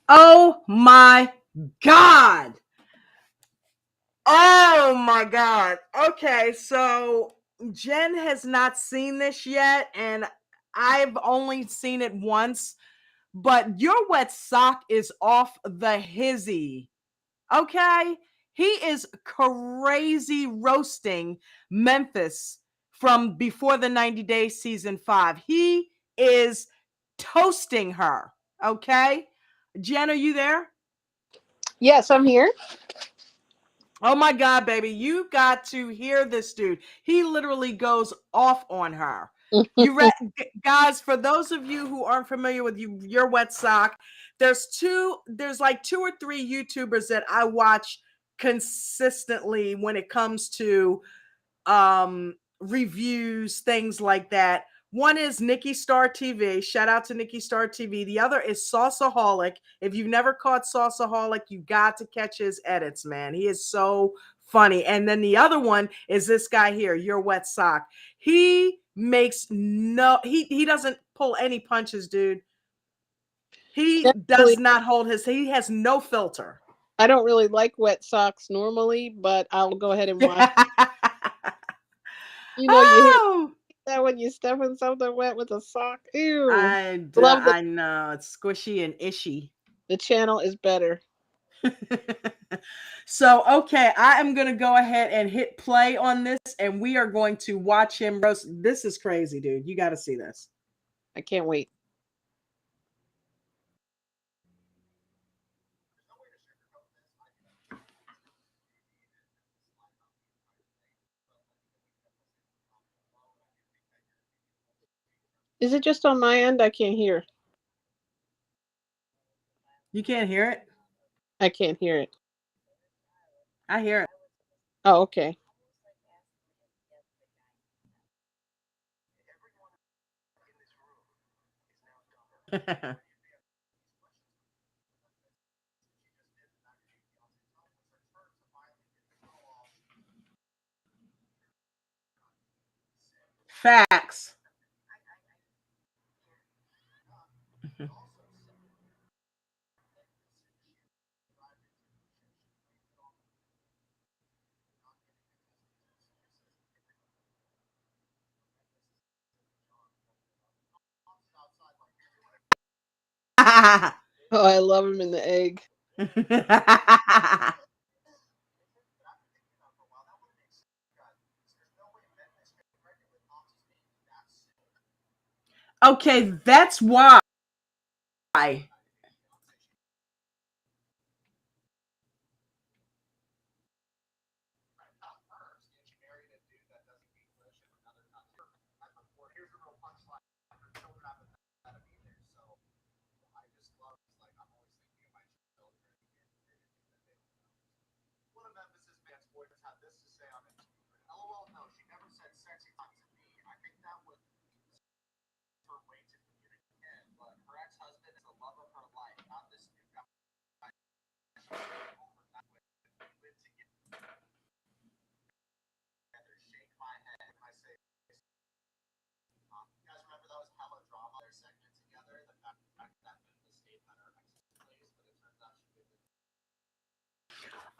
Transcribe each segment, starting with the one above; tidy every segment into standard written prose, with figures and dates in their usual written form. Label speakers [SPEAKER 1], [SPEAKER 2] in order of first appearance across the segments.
[SPEAKER 1] Oh my God. Oh my God. Okay, so Jen has not seen this yet, and I've only seen it once, but your wet sock is off the hizzy. Okay? He is crazy roasting Memphis from before the 90 Days season 5. He is toasting her. Okay? Jen, are you there?
[SPEAKER 2] Yes, I'm here.
[SPEAKER 1] Oh my God, baby. You got to hear this dude. He literally goes off on her. Guys, for those of you who aren't familiar with your wet sock, there's like two or three YouTubers that I watch consistently when it comes to reviews, things like that. One is Nikki Star TV. Shout out to Nikki Star TV. The other is Sauceaholic. If you've never caught Sauceaholic, you got to catch his edits, man. He is so funny. And then the other one is this guy here, Your Wet Sock. He doesn't pull any punches, dude. He does
[SPEAKER 2] Definitely,
[SPEAKER 1] not he has no filter.
[SPEAKER 2] I don't really like wet socks normally, but I'll go ahead and watch. You hear
[SPEAKER 1] Oh,
[SPEAKER 2] that when you step in something wet with a sock. Ew. Love the
[SPEAKER 1] I know it's squishy and ishy.
[SPEAKER 2] the channel is better.
[SPEAKER 1] So, okay, I am going to go ahead and hit play on this, and we are going to watch him roast. This is crazy, dude. You got to see this.
[SPEAKER 2] I can't wait. Is it just on my end? I can't hear.
[SPEAKER 1] You can't hear it?
[SPEAKER 2] I can't hear it.
[SPEAKER 1] I hear
[SPEAKER 2] Oh, okay.
[SPEAKER 1] it. Facts.
[SPEAKER 2] Oh, I love him in the egg.
[SPEAKER 1] Okay, that's why.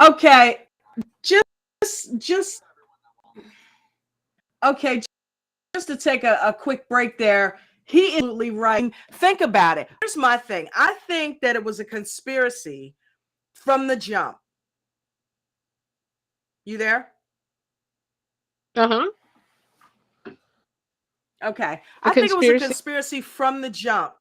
[SPEAKER 1] Okay, just okay, just to take a quick break there. He is absolutely right. Think about it. Here's my thing. I think that it was a conspiracy from the jump. You there?
[SPEAKER 2] Uh huh.
[SPEAKER 1] Okay.
[SPEAKER 2] A
[SPEAKER 1] I think it was a
[SPEAKER 2] conspiracy.
[SPEAKER 1] conspiracy from the jump.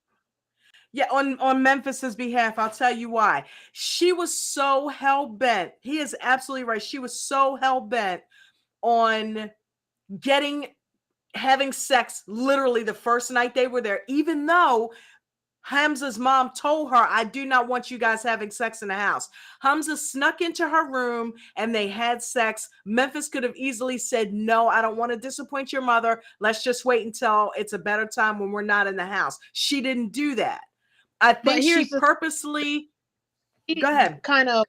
[SPEAKER 1] Yeah, on Memphis's behalf, I'll tell you why. She was so hell bent. He is absolutely right. She was so hell bent on getting having sex literally the first night they were there, even though Hamza's mom told her, I do not want you guys having sex in the house. Hamza snuck into her room and they had sex. Memphis could have easily said, no, I don't want to disappoint your mother. Let's just wait until it's a better time when we're not in the house. She didn't do that. I
[SPEAKER 2] But
[SPEAKER 1] think she
[SPEAKER 2] here's the
[SPEAKER 1] purposely,
[SPEAKER 2] thing,
[SPEAKER 1] go ahead.
[SPEAKER 2] kind of.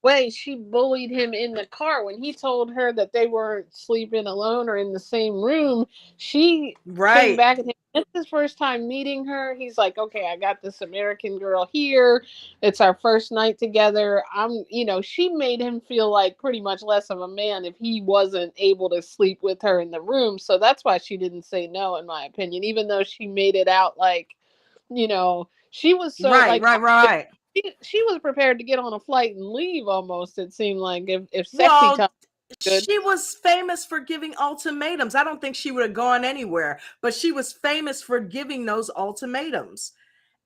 [SPEAKER 2] way she bullied him in the car when he told her that they weren't sleeping alone or in the same room. She came back at him. It's his first time meeting her. He's like, okay, I got this American girl here. It's our first night together. She made him feel like pretty much less of a man if he wasn't able to sleep with her in the room. So that's why she didn't say no, in my opinion, even though she made it out like, she was so
[SPEAKER 1] right.
[SPEAKER 2] She was prepared to get on a flight and leave almost, it seemed like, if sexy
[SPEAKER 1] Well,
[SPEAKER 2] time was good.
[SPEAKER 1] she was famous for giving ultimatums. I don't think she would have gone anywhere, but she was famous for giving those ultimatums.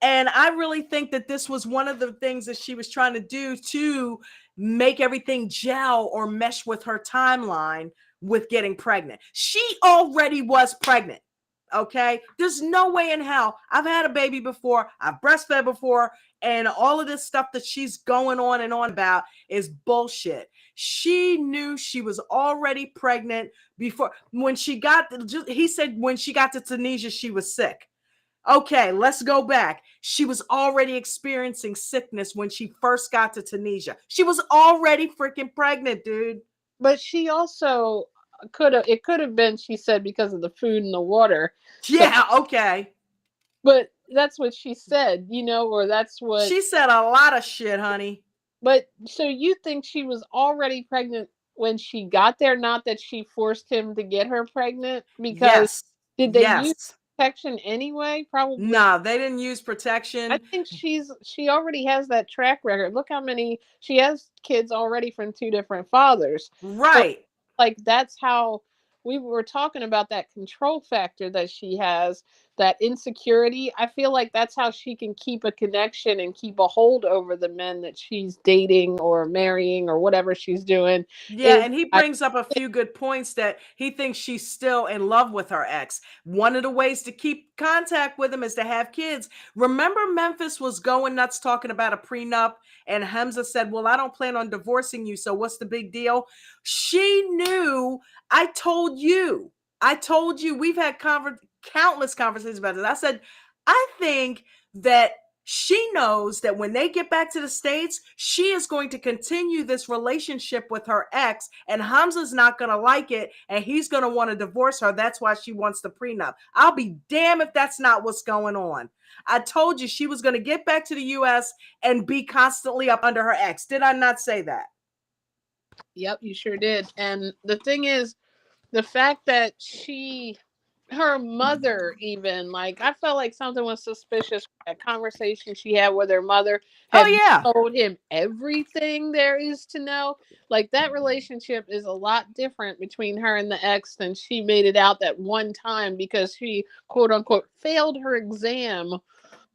[SPEAKER 1] And I really think that this was one of the things that she was trying to do to make everything gel or mesh with her timeline with getting pregnant. She already was pregnant. Okay. There's no way in hell. I've had a baby before. I've breastfed before. And all of this stuff that she's going on and on about is bullshit. She knew she was already pregnant before when she got, he said when she got to Tunisia, she was sick. Okay, let's go back. She was already experiencing sickness when she first got to Tunisia. She was already freaking pregnant, dude.
[SPEAKER 2] But she also it could have been, she said, because of the food and the water.
[SPEAKER 1] Yeah, okay.
[SPEAKER 2] But that's what she said, or that's what
[SPEAKER 1] she said. A lot of shit, honey.
[SPEAKER 2] But so you think she was already pregnant when she got there, not that she forced him to get her pregnant? Because did they use protection anyway? Probably.
[SPEAKER 1] No, they didn't use protection.
[SPEAKER 2] I think she already has that track record. Look how many she has kids already from 2 different fathers.
[SPEAKER 1] Right.
[SPEAKER 2] So, like, that's how we were talking about, that control factor that she has, that insecurity. I feel like that's how she can keep a connection and keep a hold over the men that she's dating or marrying or whatever she's doing.
[SPEAKER 1] Yeah, and he brings up a few good points that he thinks she's still in love with her ex. One of the ways to keep contact with him is to have kids. Remember, Memphis was going nuts talking about a prenup, and Hamza said, well, I don't plan on divorcing you, so what's the big deal? She knew. I told you, we've had countless conversations about this. I said, I think that she knows that when they get back to the States, she is going to continue this relationship with her ex, and Hamza's not going to like it, and he's going to want to divorce her. That's why she wants the prenup. I'll be damned if that's not what's going on. I told you she was going to get back to the U.S. and be constantly up under her ex. Did I not say that?
[SPEAKER 2] Yep, you sure did. And the thing is, the fact that her mother, even, like, I felt like something was suspicious. That conversation she had with her mother. Have you told him everything there is to know? Like, that relationship is a lot different between her and the ex than she made it out that one time because she, quote unquote, failed her exam.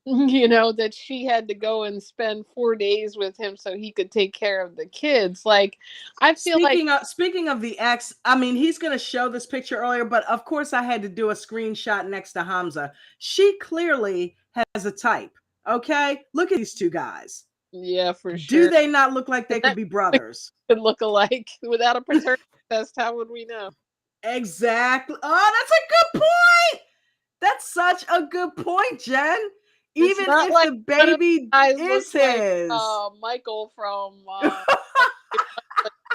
[SPEAKER 2] That she had to go and spend 4 days with him so he could take care of the kids. Like, I feel
[SPEAKER 1] speaking of the ex, I mean, he's going to show this picture earlier, but of course I had to do a screenshot next to Hamza. She clearly has a type. Okay, look at these two guys.
[SPEAKER 2] Yeah, for sure.
[SPEAKER 1] Do they not look like they could be brothers?
[SPEAKER 2] Could look alike without a paternity test. How would we know?
[SPEAKER 1] Exactly. Oh, that's a good point. That's such a good point, Jen. Even if like the baby is his.
[SPEAKER 2] Like, Michael from one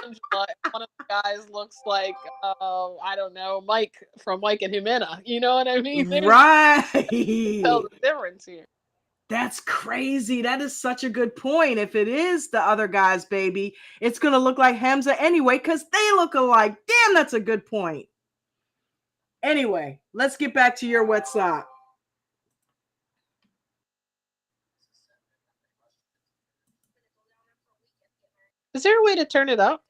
[SPEAKER 2] of the guys looks like I don't know, Mike from Mike and Jimena. You know what I mean?
[SPEAKER 1] Right.
[SPEAKER 2] Tell the difference here.
[SPEAKER 1] That's crazy. That is such a good point. If it is the other guy's baby, it's going to look like Hamza anyway because they look alike. Damn, that's a good point. Anyway, let's get back to your WhatsApp.
[SPEAKER 2] Is there a way to turn it up?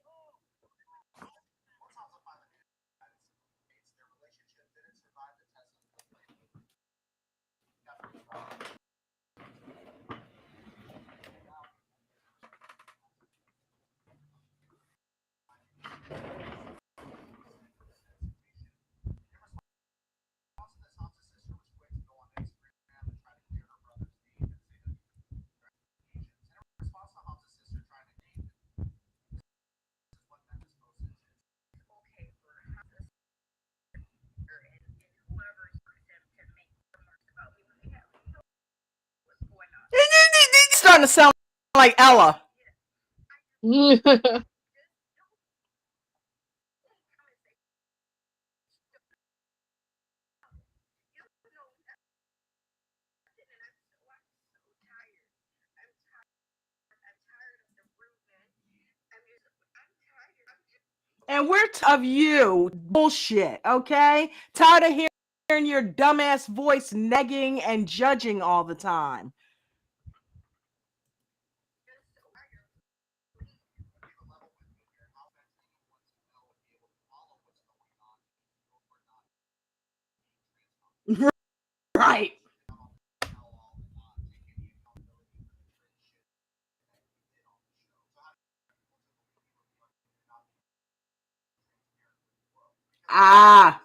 [SPEAKER 1] Starting to sound like Ella. And we're of you bullshit, okay? Tired of hearing your dumbass voice negging and judging all the time. Right. Ah.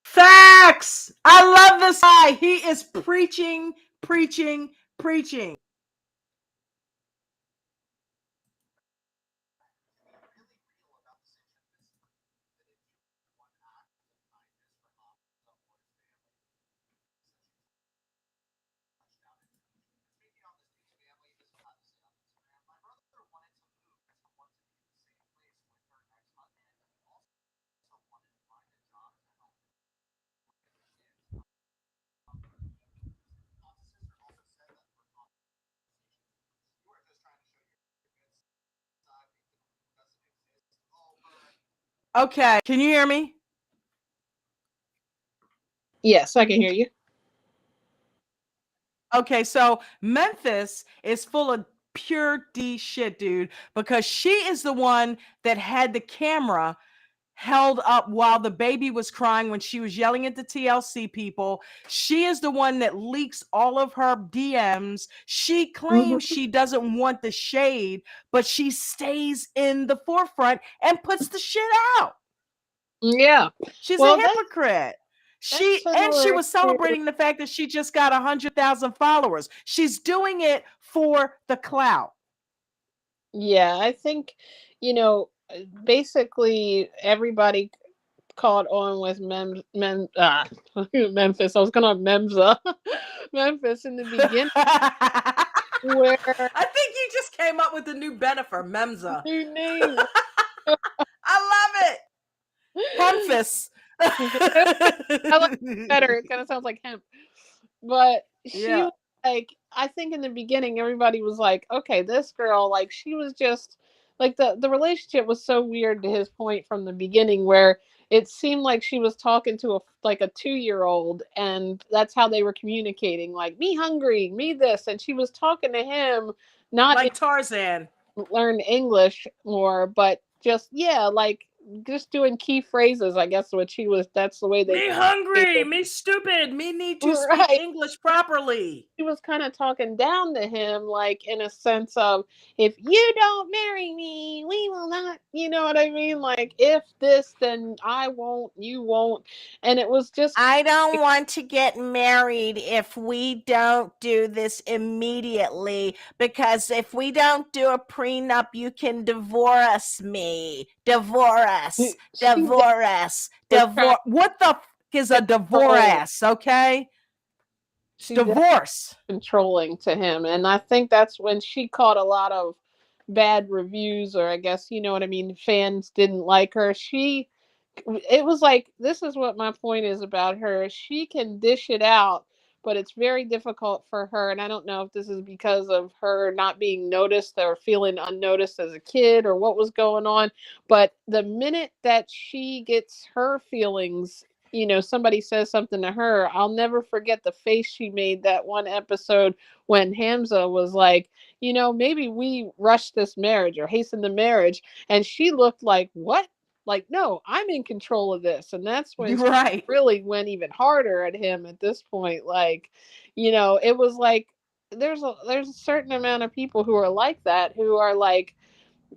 [SPEAKER 1] Facts. I love this guy. He is preaching, preaching, preaching. Okay, can you hear me?
[SPEAKER 2] Yes, I can hear you.
[SPEAKER 1] Okay, so Memphis is full of pure D shit, dude, because she is the one that had the camera held up while the baby was crying when she was yelling at the TLC people. She is the one that leaks all of her DMs. She claims she doesn't want the shade, but she stays in the forefront and puts the shit out.
[SPEAKER 2] Yeah.
[SPEAKER 1] She's
[SPEAKER 2] Well,
[SPEAKER 1] a hypocrite.
[SPEAKER 2] that's
[SPEAKER 1] She
[SPEAKER 2] similar
[SPEAKER 1] was
[SPEAKER 2] to.
[SPEAKER 1] celebrating the fact that she just got 100,000 followers. She's doing it for the clout.
[SPEAKER 2] Yeah, I think, basically everybody caught on with Memphis. I was gonna Memza. Memphis in the beginning
[SPEAKER 1] I
[SPEAKER 2] where
[SPEAKER 1] think you just came up with a new benefit, Memza.
[SPEAKER 2] new name.
[SPEAKER 1] I love it. Hemphis.
[SPEAKER 2] I like it better. It kind of sounds like hemp. But she
[SPEAKER 1] Yeah.
[SPEAKER 2] was like, I think in the beginning, everybody was like, okay, this girl, like, she was just like the relationship was so weird to his point from the beginning, where it seemed like she was talking to a 2-year-old, and that's how they were communicating, like, me hungry, me this, and she was talking to him, not
[SPEAKER 1] Like Tarzan.
[SPEAKER 2] learn English more, but just yeah, like just doing key phrases. I guess what she was. That's the way they
[SPEAKER 1] Me hungry,
[SPEAKER 2] communicated.
[SPEAKER 1] me stupid, me need to speak
[SPEAKER 2] Right.
[SPEAKER 1] English properly.
[SPEAKER 2] She was kind of talking down to him, like in a sense of, if you don't marry me, we will not. You know what I mean? Like, if this, then I won't. You won't. And it was just
[SPEAKER 3] I don't want to get married if we don't do this immediately, because if we don't do a prenup, you can divorce me. Divorce. Divorce. Divorce. What the f is a divorce? Okay? Divorce.
[SPEAKER 2] controlling to him, and I think that's when she caught a lot of bad reviews, or I guess you know what I mean, fans didn't like her. It was like, this is what my point is about her. She can dish it out, but it's very difficult for her, and I don't know if this is because of her not being noticed or feeling unnoticed as a kid or what was going on, but the minute that she gets her feelings, somebody says something to her, I'll never forget the face she made that one episode when Hamza was like, maybe we rushed this marriage or hastened the marriage, and she looked like, what? like, no, I'm in control of this. And that's when she
[SPEAKER 1] Right.
[SPEAKER 2] really went even harder at him at this point. Like, you know, it was like there's a certain amount of people who are like that, who are like,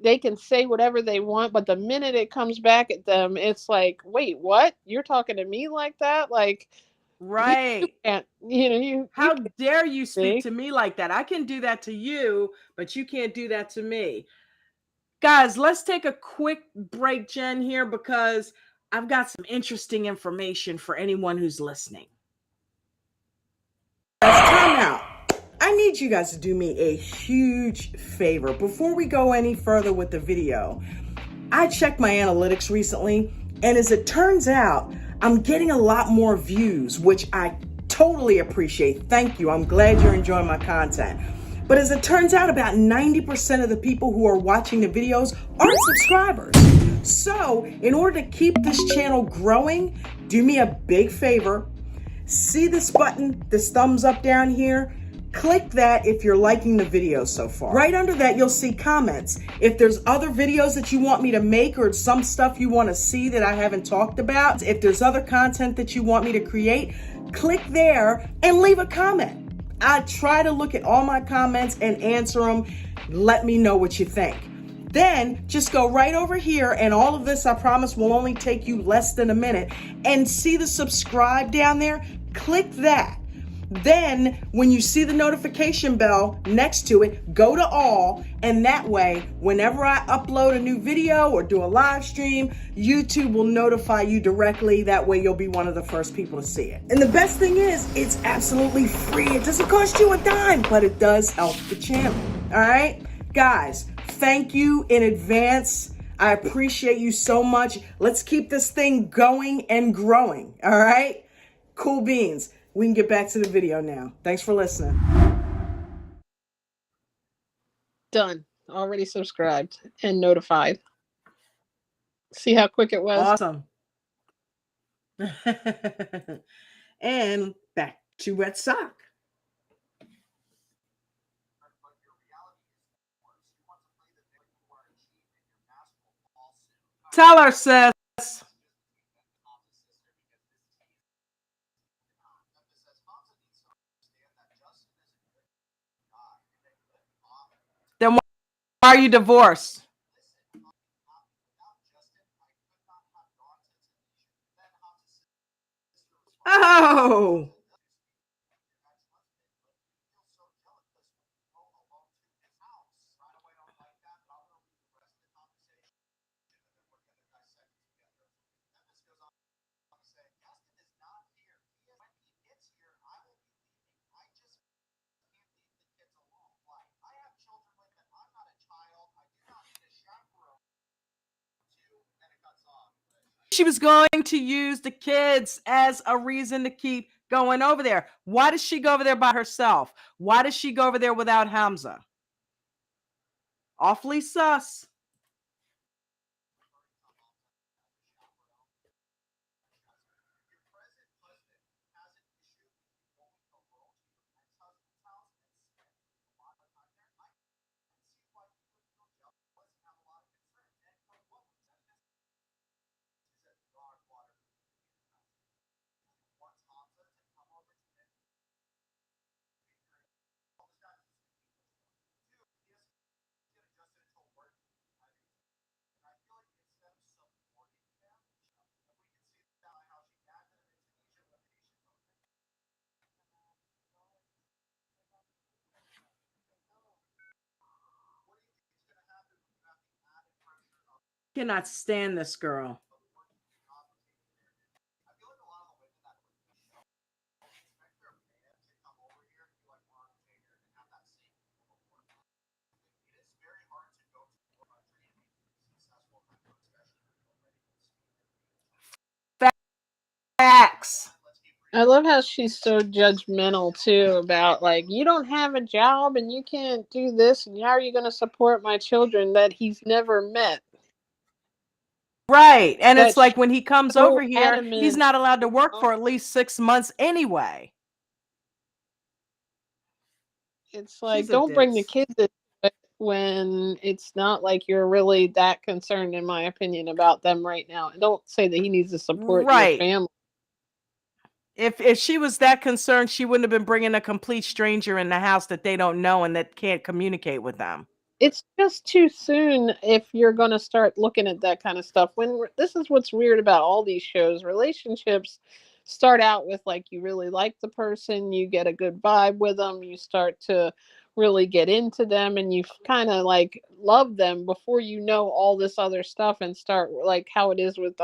[SPEAKER 2] they can say whatever they want, but the minute it comes back at them, it's like, wait, what? You're talking to me like that? Like, you
[SPEAKER 1] Right.
[SPEAKER 2] can't, you know, you
[SPEAKER 1] How
[SPEAKER 2] can't
[SPEAKER 1] dare you speak
[SPEAKER 2] see.
[SPEAKER 1] to me like that? I can do that to you, but you can't do that to me. Guys, let's take a quick break, Jen, here, because I've got some interesting information for anyone who's listening. Time out. I need you guys to do me a huge favor. Before we go any further with the video, I checked my analytics recently, and as it turns out, I'm getting a lot more views, which I totally appreciate. Thank you. I'm glad you're enjoying my content. But as it turns out, about 90% of the people who are watching the videos aren't subscribers. So, in order to keep this channel growing, do me a big favor. See this button, this thumbs up down here? Click that if you're liking the video so far. Right under that, you'll see comments. If there's other videos that you want me to make or some stuff you want to see that I haven't talked about, if there's other content that you want me to create, click there and leave a comment. I try to look at all my comments and answer them. Let me know what you think. Then just go right over here, and all of this, I promise, will only take you less than a minute. And see the subscribe down there? Click that. Then when you see the notification bell next to it, go to all, and that way, whenever I upload a new video or do a live stream, YouTube will notify you directly. That way you'll be one of the first people to see it. And the best thing is, it's absolutely free. It doesn't cost you a dime, but it does help the channel. All right? Guys, thank you in advance. I appreciate you so much. Let's keep this thing going and growing. All right? Cool beans. We can get back to the video now. Thanks for listening.
[SPEAKER 2] Done. Already subscribed and notified. See how quick it was?
[SPEAKER 1] Awesome. And back to Wet Sock. Tell her, sis. Then why are you divorced? Oh. She was going to use the kids as a reason to keep going over there. Why does she go over there by herself? Why does she go over there without Hamza? Awfully sus. Cannot stand this girl. Facts.
[SPEAKER 2] I love how she's so judgmental too about, like, you don't have a job and you can't do this, and how are you going to support my children that he's never met?
[SPEAKER 1] Right. And
[SPEAKER 2] That
[SPEAKER 1] it's like when he comes
[SPEAKER 2] so
[SPEAKER 1] over here,
[SPEAKER 2] adamant.
[SPEAKER 1] he's not allowed to work for at least 6 months anyway.
[SPEAKER 2] It's like,
[SPEAKER 1] She's a
[SPEAKER 2] don't bring the
[SPEAKER 1] ditz.
[SPEAKER 2] kids in. But when it's not like you're really that concerned, in my opinion, about them right now. I don't say that he needs to support your
[SPEAKER 1] Right.
[SPEAKER 2] family.
[SPEAKER 1] If she was that concerned, she wouldn't have been bringing a complete stranger in the house that they don't know and that can't communicate with them.
[SPEAKER 2] It's just too soon if you're going to start looking at that kind of stuff. This is what's weird about all these shows. Relationships start out with like you really like the person, you get a good vibe with them, you start to really get into them, and you kind of like love them before you know all this other stuff, and start like how it is with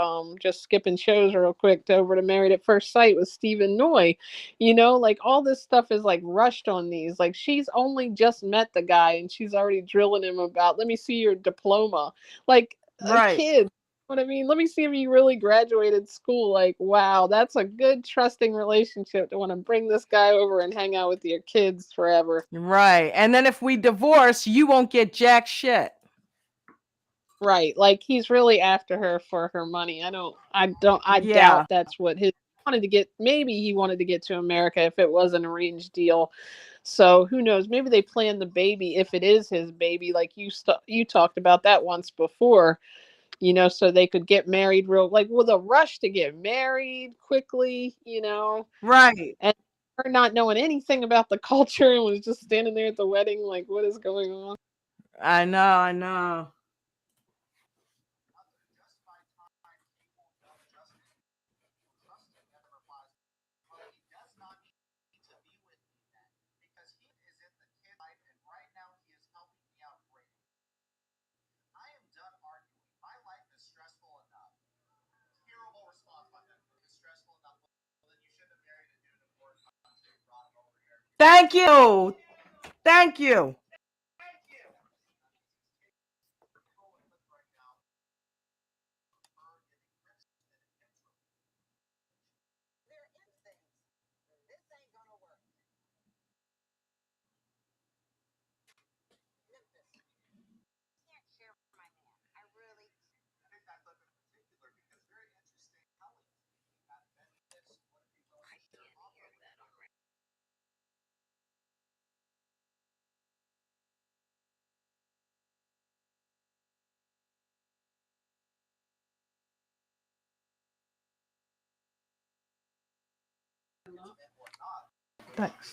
[SPEAKER 2] just skipping shows real quick to over to Married at First Sight with Stephen Noy. Like all this stuff is like rushed on these. Like she's only just met the guy and she's already drilling him about, let me see your diploma. Like a
[SPEAKER 1] Right.
[SPEAKER 2] kid. What I mean, let me see if you really graduated school. Like, wow, that's a good trusting relationship to want to bring this guy over and hang out with your kids forever.
[SPEAKER 1] Right. And then if we divorce, you won't get jack shit.
[SPEAKER 2] Right. Like he's really after her for her money. I
[SPEAKER 1] Yeah.
[SPEAKER 2] doubt that's what his wanted to get. Maybe he wanted to get to America if it was an arranged deal. So who knows? Maybe they planned the baby if it is his baby, like you talked about that once before. So they could get married real, like with a rush to get married quickly.
[SPEAKER 1] Right.
[SPEAKER 2] And her not knowing anything about the culture and was just standing there at the wedding, like, what is going on?
[SPEAKER 1] I know. Thank you. Thank you. Thanks.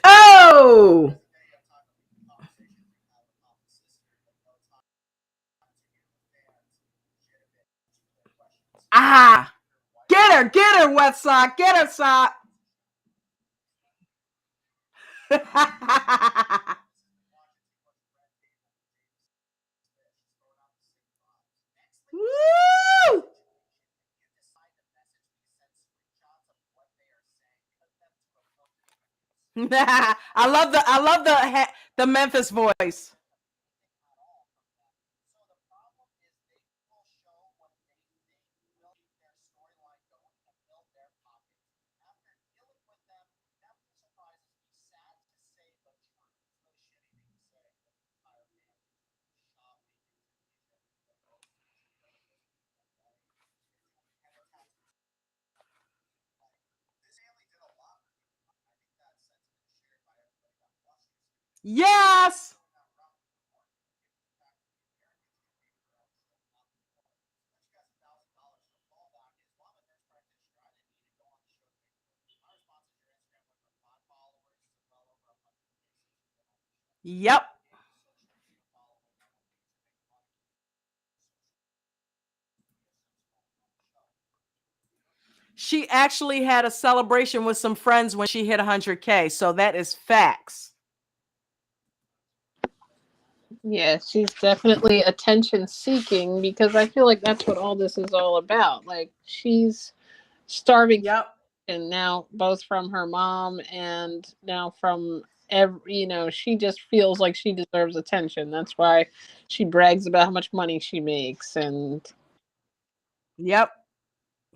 [SPEAKER 1] Oh. Ah. Get her, Wet Sock. Get her, Sock. Woo! I love the Memphis voice. Yes. Yep. She actually had a celebration with some friends when she hit 100K. So that is facts.
[SPEAKER 2] Yeah, she's definitely attention seeking because I feel like that's what all this is all about. Like she's starving for
[SPEAKER 1] Yep.
[SPEAKER 2] attention now, both from her mom and now from every. She just feels like she deserves attention. That's why she brags about how much money she makes, and
[SPEAKER 1] Yep.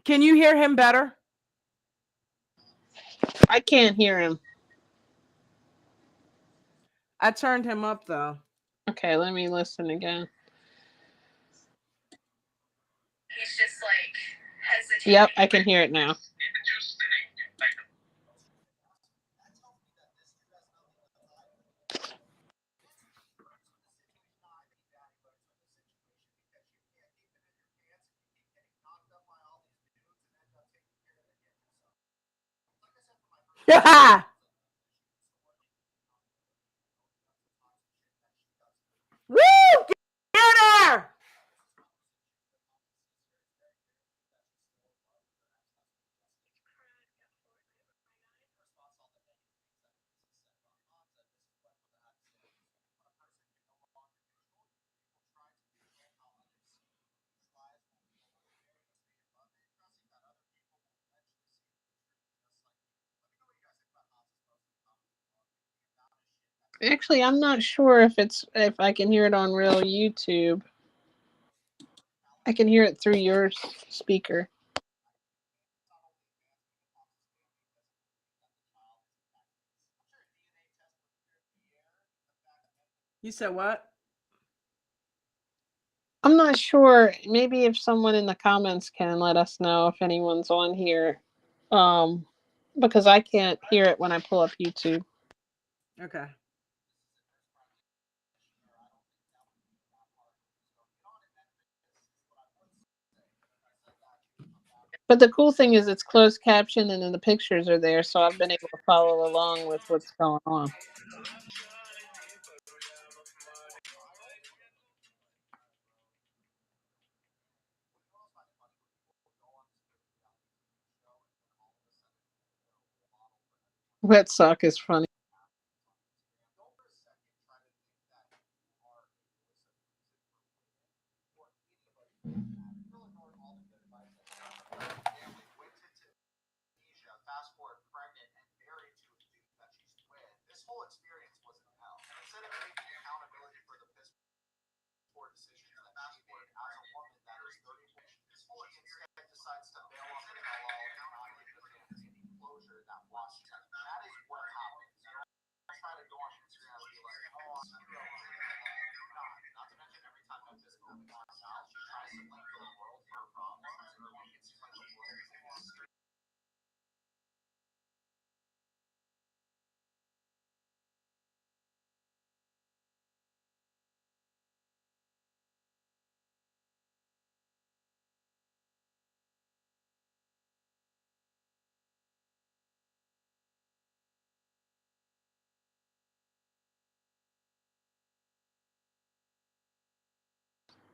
[SPEAKER 1] Can you hear him better?
[SPEAKER 2] I can't hear him.
[SPEAKER 1] I turned him up though.
[SPEAKER 2] Okay, let me listen again. He's just like hesitating. Yep, I can hear it now.
[SPEAKER 1] Woo! Get her!
[SPEAKER 2] Actually, I'm not sure if I can hear it on real YouTube. I can hear it through your speaker.
[SPEAKER 1] You said what?
[SPEAKER 2] I'm not sure. Maybe if someone in the comments can let us know if anyone's on here. Um, because I can't hear it when I pull up YouTube.
[SPEAKER 1] Okay.
[SPEAKER 2] But the cool thing is it's closed caption and then the pictures are there, so I've been able to follow along with what's going on. Wet sock is funny.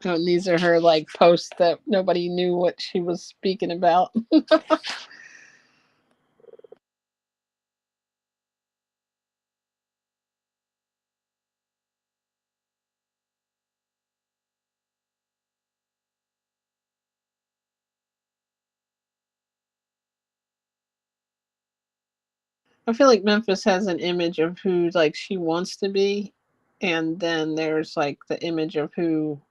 [SPEAKER 2] Oh, and these are her like posts that nobody knew what she was speaking about. I feel like Memphis has an image of who like she wants to be, and then there's like the image of who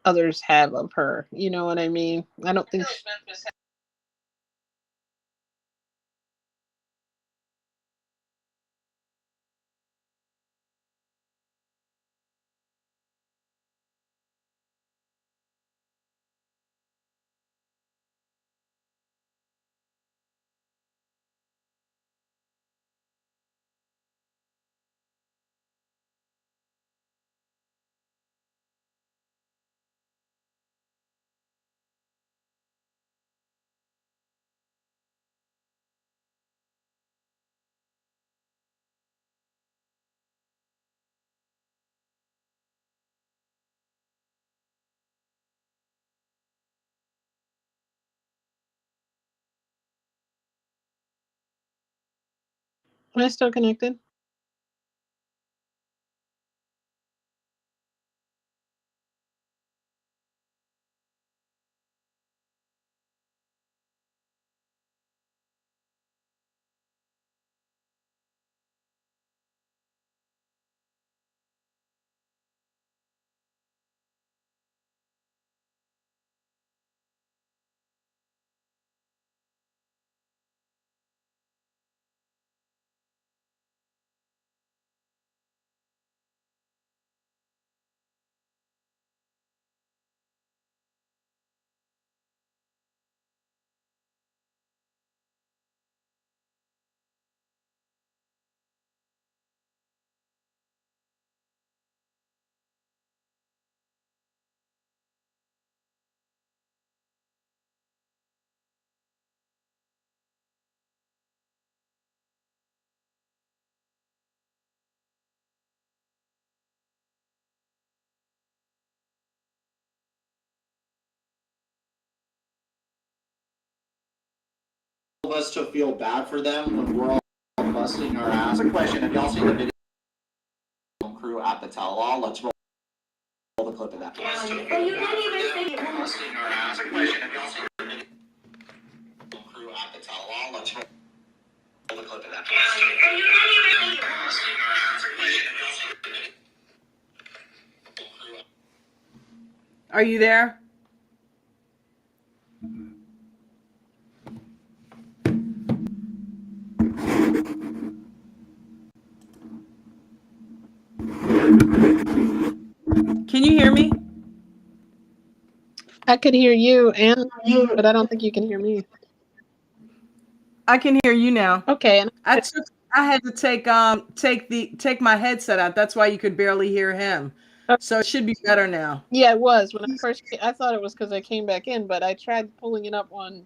[SPEAKER 2] others have of her. You know what I mean? I don't think Am I still connected?
[SPEAKER 4] Of us to feel bad for them when we're all busting our ass. A question: have y'all seen the video crew at the tell-all? Let's roll the clip of that.
[SPEAKER 5] You didn't even say
[SPEAKER 4] Busting our ass. A question: have y'all seen the video crew at the tell-all? Let's roll the clip of that.
[SPEAKER 5] you didn't even say
[SPEAKER 4] Busting our ass. A question: have y'all seen the video crew?
[SPEAKER 1] Are you there? Can you hear me?
[SPEAKER 2] I could hear you, but I don't think you can hear me.
[SPEAKER 1] I can hear you now.
[SPEAKER 2] Okay, and
[SPEAKER 1] I had to take my headset out. That's why you could barely hear him. So it should be better now.
[SPEAKER 2] yeah, it was when I first. I thought it was because I came back in, but I tried pulling it up on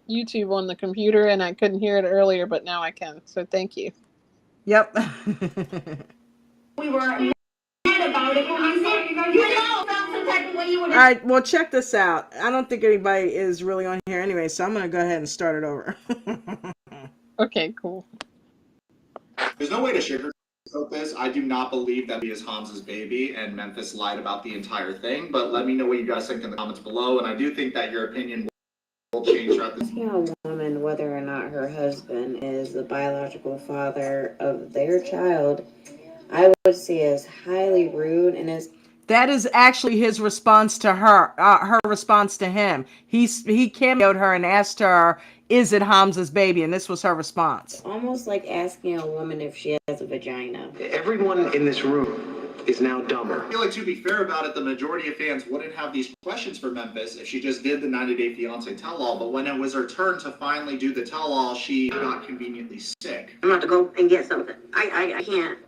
[SPEAKER 2] YouTube on the computer, and I couldn't hear it earlier, but now I can. So thank you.
[SPEAKER 1] Yep.
[SPEAKER 5] we were mad about it when we said, you know, felt some type of way you would
[SPEAKER 1] All right, well, check this out. I don't think anybody is really on here anyway, so I'm going to go ahead and start it over.
[SPEAKER 2] Okay, cool.
[SPEAKER 4] There's no way to sugarcoat this. I do not believe that he is Hamza's baby, and Memphis lied about the entire thing. But let me know what you guys think in the comments below. And I do think that your opinion will change throughout this.
[SPEAKER 6] Asking a woman whether or not her husband is the biological father of their child, I would see as highly rude and as
[SPEAKER 1] That is actually his response to her, her response to him. He cameoed her and asked her, is it Hamza's baby? And this was her response.
[SPEAKER 6] almost like asking a woman if she has a vagina.
[SPEAKER 7] Everyone in this room is now dumber.
[SPEAKER 4] I feel like, to be fair about it, the majority of fans wouldn't have these questions for Memphis if she just did the 90-Day Fiancé tell-all. But when it was her turn to finally do the tell-all, she got conveniently sick.
[SPEAKER 5] I'm about to go and get something. I can't.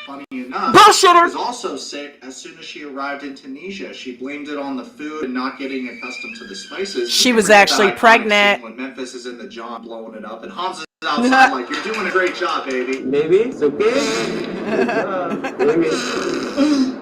[SPEAKER 4] Funny enough,
[SPEAKER 1] Bullshitter!
[SPEAKER 4] was also sick as soon as she arrived in Tunisia. She blamed it on the food and not getting accustomed to the spices.
[SPEAKER 1] She was
[SPEAKER 4] Remember
[SPEAKER 1] actually
[SPEAKER 4] that iconic
[SPEAKER 1] pregnant.
[SPEAKER 4] scene when Memphis is in the John blowing it up and Hamza's outside like, you're doing a great job, baby.
[SPEAKER 7] Baby, it's okay. Good job. Baby.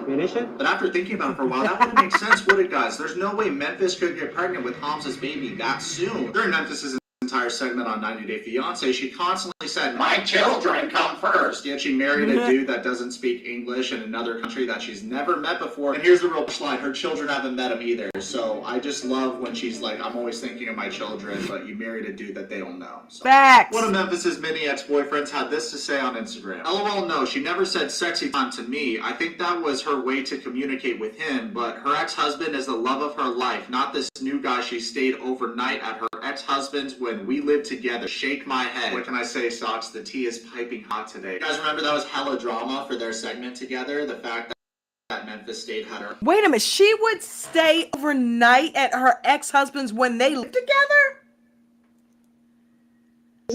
[SPEAKER 7] Finish it.
[SPEAKER 4] But after thinking about it for a while, that wouldn't make sense, would it, guys? There's no way Memphis could get pregnant with Hamza's baby that soon. During Memphis's entire segment on 90-Day Fiancé, she constantly said, my children come first. Yet she married a dude that doesn't speak English in another country that she's never met before. And here's the real slide. Her children haven't met him either. So I just love when she's like, I'm always thinking of my children, but you married a dude that they don't know. So.
[SPEAKER 1] Facts.
[SPEAKER 4] One of Memphis's many ex-boyfriends had this to say on Instagram. LOL, no, she never said sexy time to me. I think that was her way to communicate with him, but her ex-husband is the love of her life, not this new guy she stayed overnight at her ex-husband's when we lived together. Shake my head. What can I say, Socks? The tea is piping hot today. You guys remember that was hella drama for their segment together? The fact that Memphis stayed had her.
[SPEAKER 1] Wait a minute. She would stay overnight at her ex-husband's when they lived together?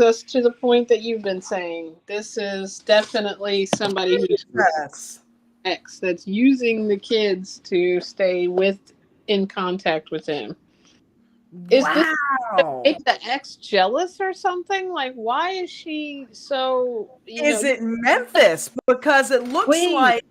[SPEAKER 2] Us to the point that you've been saying. This is definitely somebody who's
[SPEAKER 1] Yes.
[SPEAKER 2] ex that's using the kids to stay in contact with him. Is this to
[SPEAKER 1] Wow.
[SPEAKER 2] make the ex jealous or something? Like, why is she so?
[SPEAKER 1] Is it Memphis? Because it looks
[SPEAKER 2] Wait.
[SPEAKER 1] like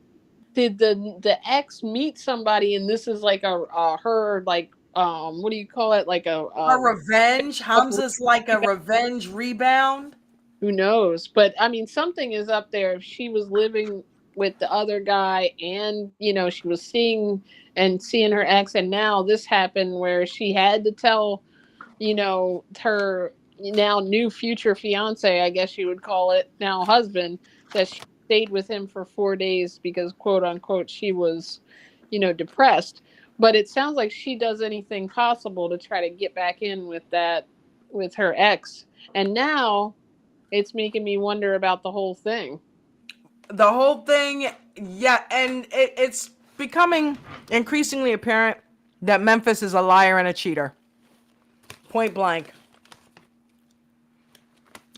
[SPEAKER 2] Did the ex meet somebody and this is like her like what do you call it, like
[SPEAKER 1] a revenge. Hamza's like a revenge rebound.
[SPEAKER 2] who knows? But I mean, something is up there. If she was living with the other guy and, she was seeing her ex, and now this happened where she had to tell, her now new future fiance, I guess you would call it, now husband, that she stayed with him for 4 days because, quote unquote, she was, depressed. But it sounds like she does anything possible to try to get back in with her ex. And now it's making me wonder about the whole thing.
[SPEAKER 1] The whole thing, yeah, and it's becoming increasingly apparent that Memphis is a liar and a cheater. Point blank.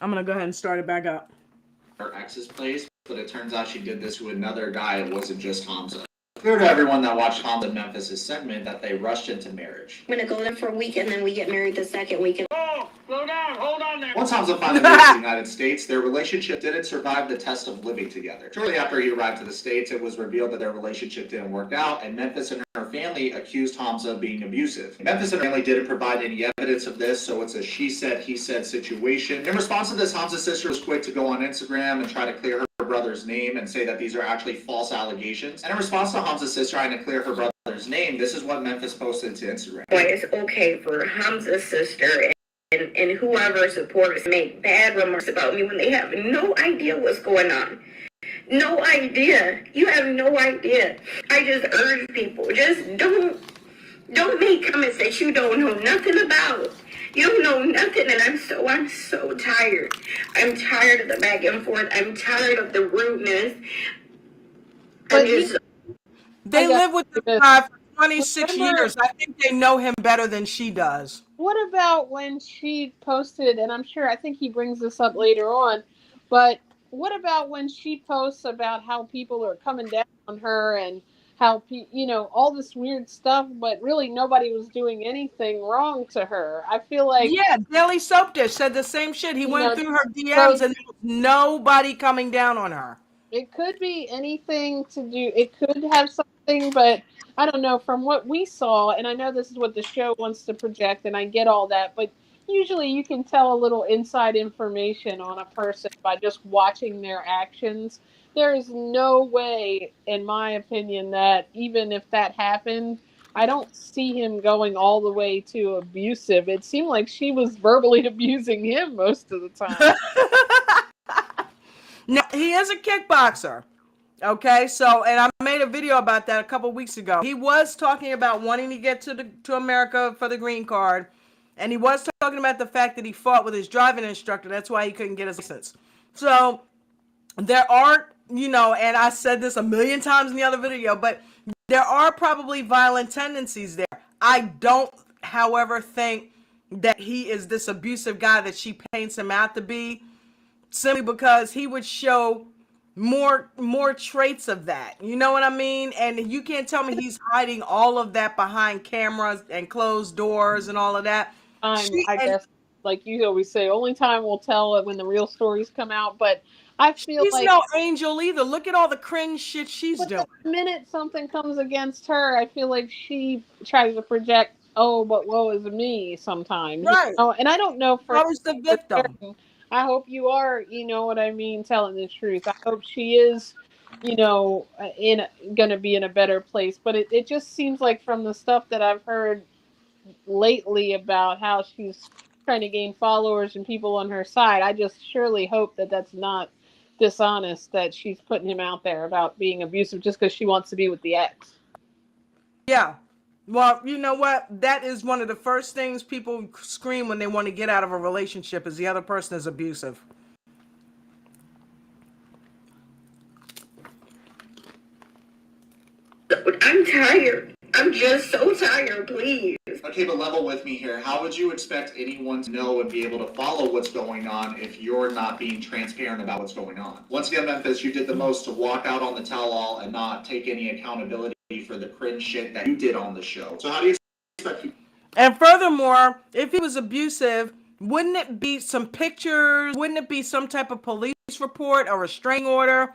[SPEAKER 1] I'm gonna go ahead and start it back up.
[SPEAKER 4] Her ex's place, but it turns out she did this to another guy. It wasn't just Hamza. Clear to everyone that watched Hamza and Memphis' segment that they rushed into marriage.
[SPEAKER 5] I'm gonna go there for a week and then we get married the second week.
[SPEAKER 7] Oh, slow down, hold on there.
[SPEAKER 4] Once Hamza finally moved to the United States, their relationship didn't survive the test of living together. Shortly after he arrived to the States, it was revealed that their relationship didn't work out, and Memphis and her family accused Hamza of being abusive. Memphis and her family didn't provide any evidence of this, so it's a she said, he said situation. In response to this, Hamza's sister was quick to go on Instagram and try to clear her brother's name and say that these are actually false allegations. And in response to Hamza's sister trying to clear her brother's name, this is what Memphis posted to Instagram.
[SPEAKER 8] It's okay for Hamza's sister and whoever supporters make bad remarks about me when they have no idea what's going on. No idea. You have no idea. I just urge people, just don't make comments that you don't know nothing about. You don't know nothing, and I'm so tired. I'm tired of the back and forth. I'm tired of the rudeness.
[SPEAKER 1] They live with this guy for 26 years. I think they know him better than she does.
[SPEAKER 2] What about when she posted, and I think he brings this up later on, but what about when she posts about how people are coming down on her and how, all this weird stuff, but really nobody was doing anything wrong to her? I feel like...
[SPEAKER 1] Yeah, Daily Soap Dish said the same shit. He went through her DMs and there was nobody coming down on her.
[SPEAKER 2] It could be anything to do. It could have something, but I don't know. From what we saw, and I know this is what the show wants to project, and I get all that, but usually you can tell a little inside information on a person by just watching their actions. There is no way, in my opinion, that even if that happened, I don't see him going all the way to abusive. It seemed like she was verbally abusing him most of the time.
[SPEAKER 1] Now, he is a kickboxer. Okay, so, and I made a video about that a couple weeks ago. He was talking about wanting to get to America for the green card. And he was talking about the fact that he fought with his driving instructor. That's why he couldn't get his license. So there are, and I said this a million times in the other video, but there are probably violent tendencies there. I don't, however, think that he is this abusive guy that she paints him out to be, simply because he would show more traits of that. You know what I mean? And you can't tell me he's hiding all of that behind cameras and closed doors and all of that.
[SPEAKER 2] I guess, like you always say, only time will tell when the real stories come out. But I feel
[SPEAKER 1] she's
[SPEAKER 2] like
[SPEAKER 1] no angel either. Look at all the cringe shit she's doing.
[SPEAKER 2] The minute something comes against her, I feel like she tries to project, oh, but woe is me sometimes.
[SPEAKER 1] Right.
[SPEAKER 2] And I don't know for...
[SPEAKER 1] I was the victim.
[SPEAKER 2] I hope you are, what I mean, telling the truth. I hope she is, gonna be in a better place. But it just seems like from the stuff that I've heard lately about how she's trying to gain followers and people on her side, I just surely hope that that's not dishonest, that she's putting him out there about being abusive just because she wants to be with the ex.
[SPEAKER 1] Yeah. Well, you know what? That is one of the first things people scream when they want to get out of a relationship, is the other person is abusive.
[SPEAKER 8] I'm tired. I'm just so tired, please.
[SPEAKER 4] Okay, but level with me here. How would you expect anyone to know and be able to follow what's going on if you're not being transparent about what's going on? Once again, Memphis, you did the most to walk out on the tell-all and not take any accountability for the cringe shit that you did on the show. So how do you expect people? And
[SPEAKER 1] furthermore, if he was abusive, wouldn't it be some pictures? Wouldn't it be some type of police report or restraining order?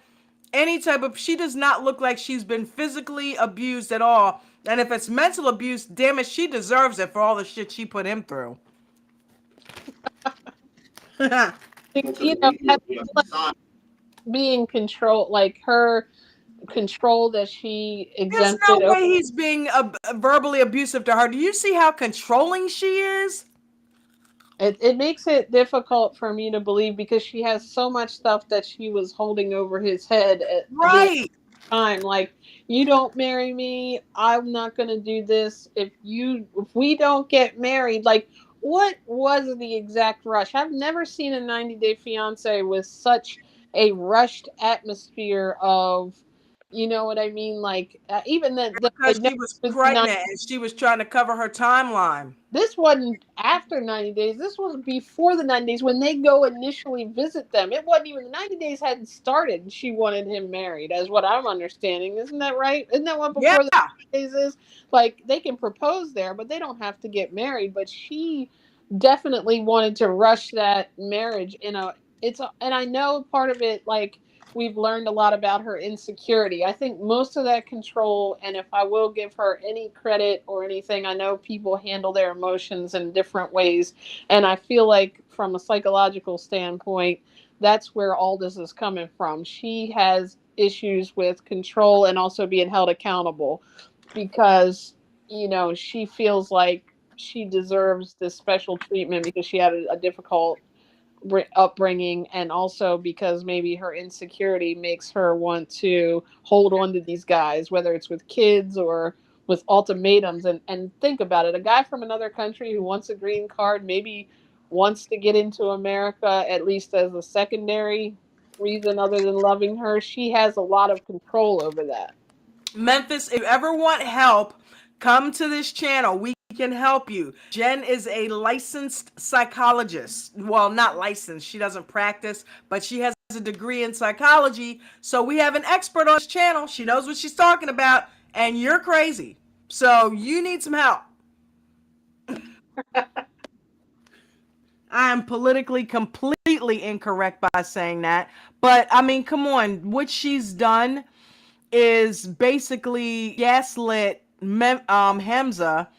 [SPEAKER 1] Any type of... She does not look like she's been physically abused at all. And if it's mental abuse, damn it, she deserves it for all the shit she put him through.
[SPEAKER 2] You know, being controlled, like her control that she
[SPEAKER 1] There's
[SPEAKER 2] exempted.
[SPEAKER 1] no way he's being verbally abusive to her. Do you see how controlling she is?
[SPEAKER 2] It makes it difficult for me to believe because she has so much stuff that she was holding over his head at the
[SPEAKER 1] Right.
[SPEAKER 2] time. Like, you don't marry me, I'm not going to do this. If we don't get married, like, what was the exact rush? I've never seen a 90-Day Fiance with such a rushed atmosphere of, you know what I mean? Like, even
[SPEAKER 1] Because she was pregnant and she was trying to cover her timeline.
[SPEAKER 2] this wasn't after 90 days. This was before the 90 days when they go initially visit them. It wasn't even the 90 days hadn't started and she wanted him married, as what I'm understanding. Isn't that right? Isn't that what before the 90 days is? Like, they can propose there, but they don't have to get married. But she definitely wanted to rush that marriage and I know part of it, like, we've learned a lot about her insecurity. I think most of that control, and if I will give her any credit or anything, I know people handle their emotions in different ways. And I feel like from a psychological standpoint, that's where all this is coming from. She has issues with control and also being held accountable because, you know, she feels like she deserves this special treatment because she had a difficult upbringing, and also because maybe her insecurity makes her want to hold on to these guys, whether it's with kids or with ultimatums. And think about it, a guy from another country who wants a green card maybe wants to get into America, at least as a secondary reason other than loving her. She has a lot of control over that.
[SPEAKER 1] Memphis, if you ever want help, come to this channel. We can help you. Jen is a licensed psychologist. Well, not licensed. She doesn't practice, but she has a degree in psychology. So we have an expert on this channel. She knows what she's talking about, and you're crazy. So you need some help. I am politically completely incorrect by saying that. But I mean, come on. What she's done is basically gaslit Hamza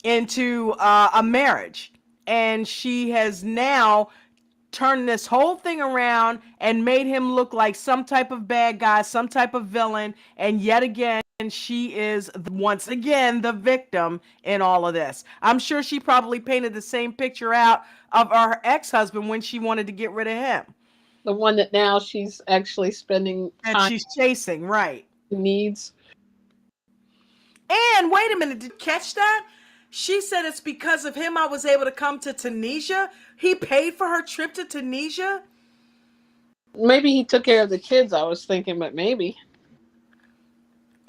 [SPEAKER 1] into a marriage. And she has now turned this whole thing around and made him look like some type of bad guy, some type of villain. And yet again, she is once again the victim in all of this. I'm sure she probably painted the same picture out of her ex-husband when she wanted to get rid of him.
[SPEAKER 2] The one that now she's actually spending time
[SPEAKER 1] that she's chasing, right?
[SPEAKER 2] Needs.
[SPEAKER 1] And wait a minute, did you catch that? She said it's because of him I was able to come to Tunisia. He paid for her trip to Tunisia.
[SPEAKER 2] Maybe he took care of the kids, I was thinking, but maybe.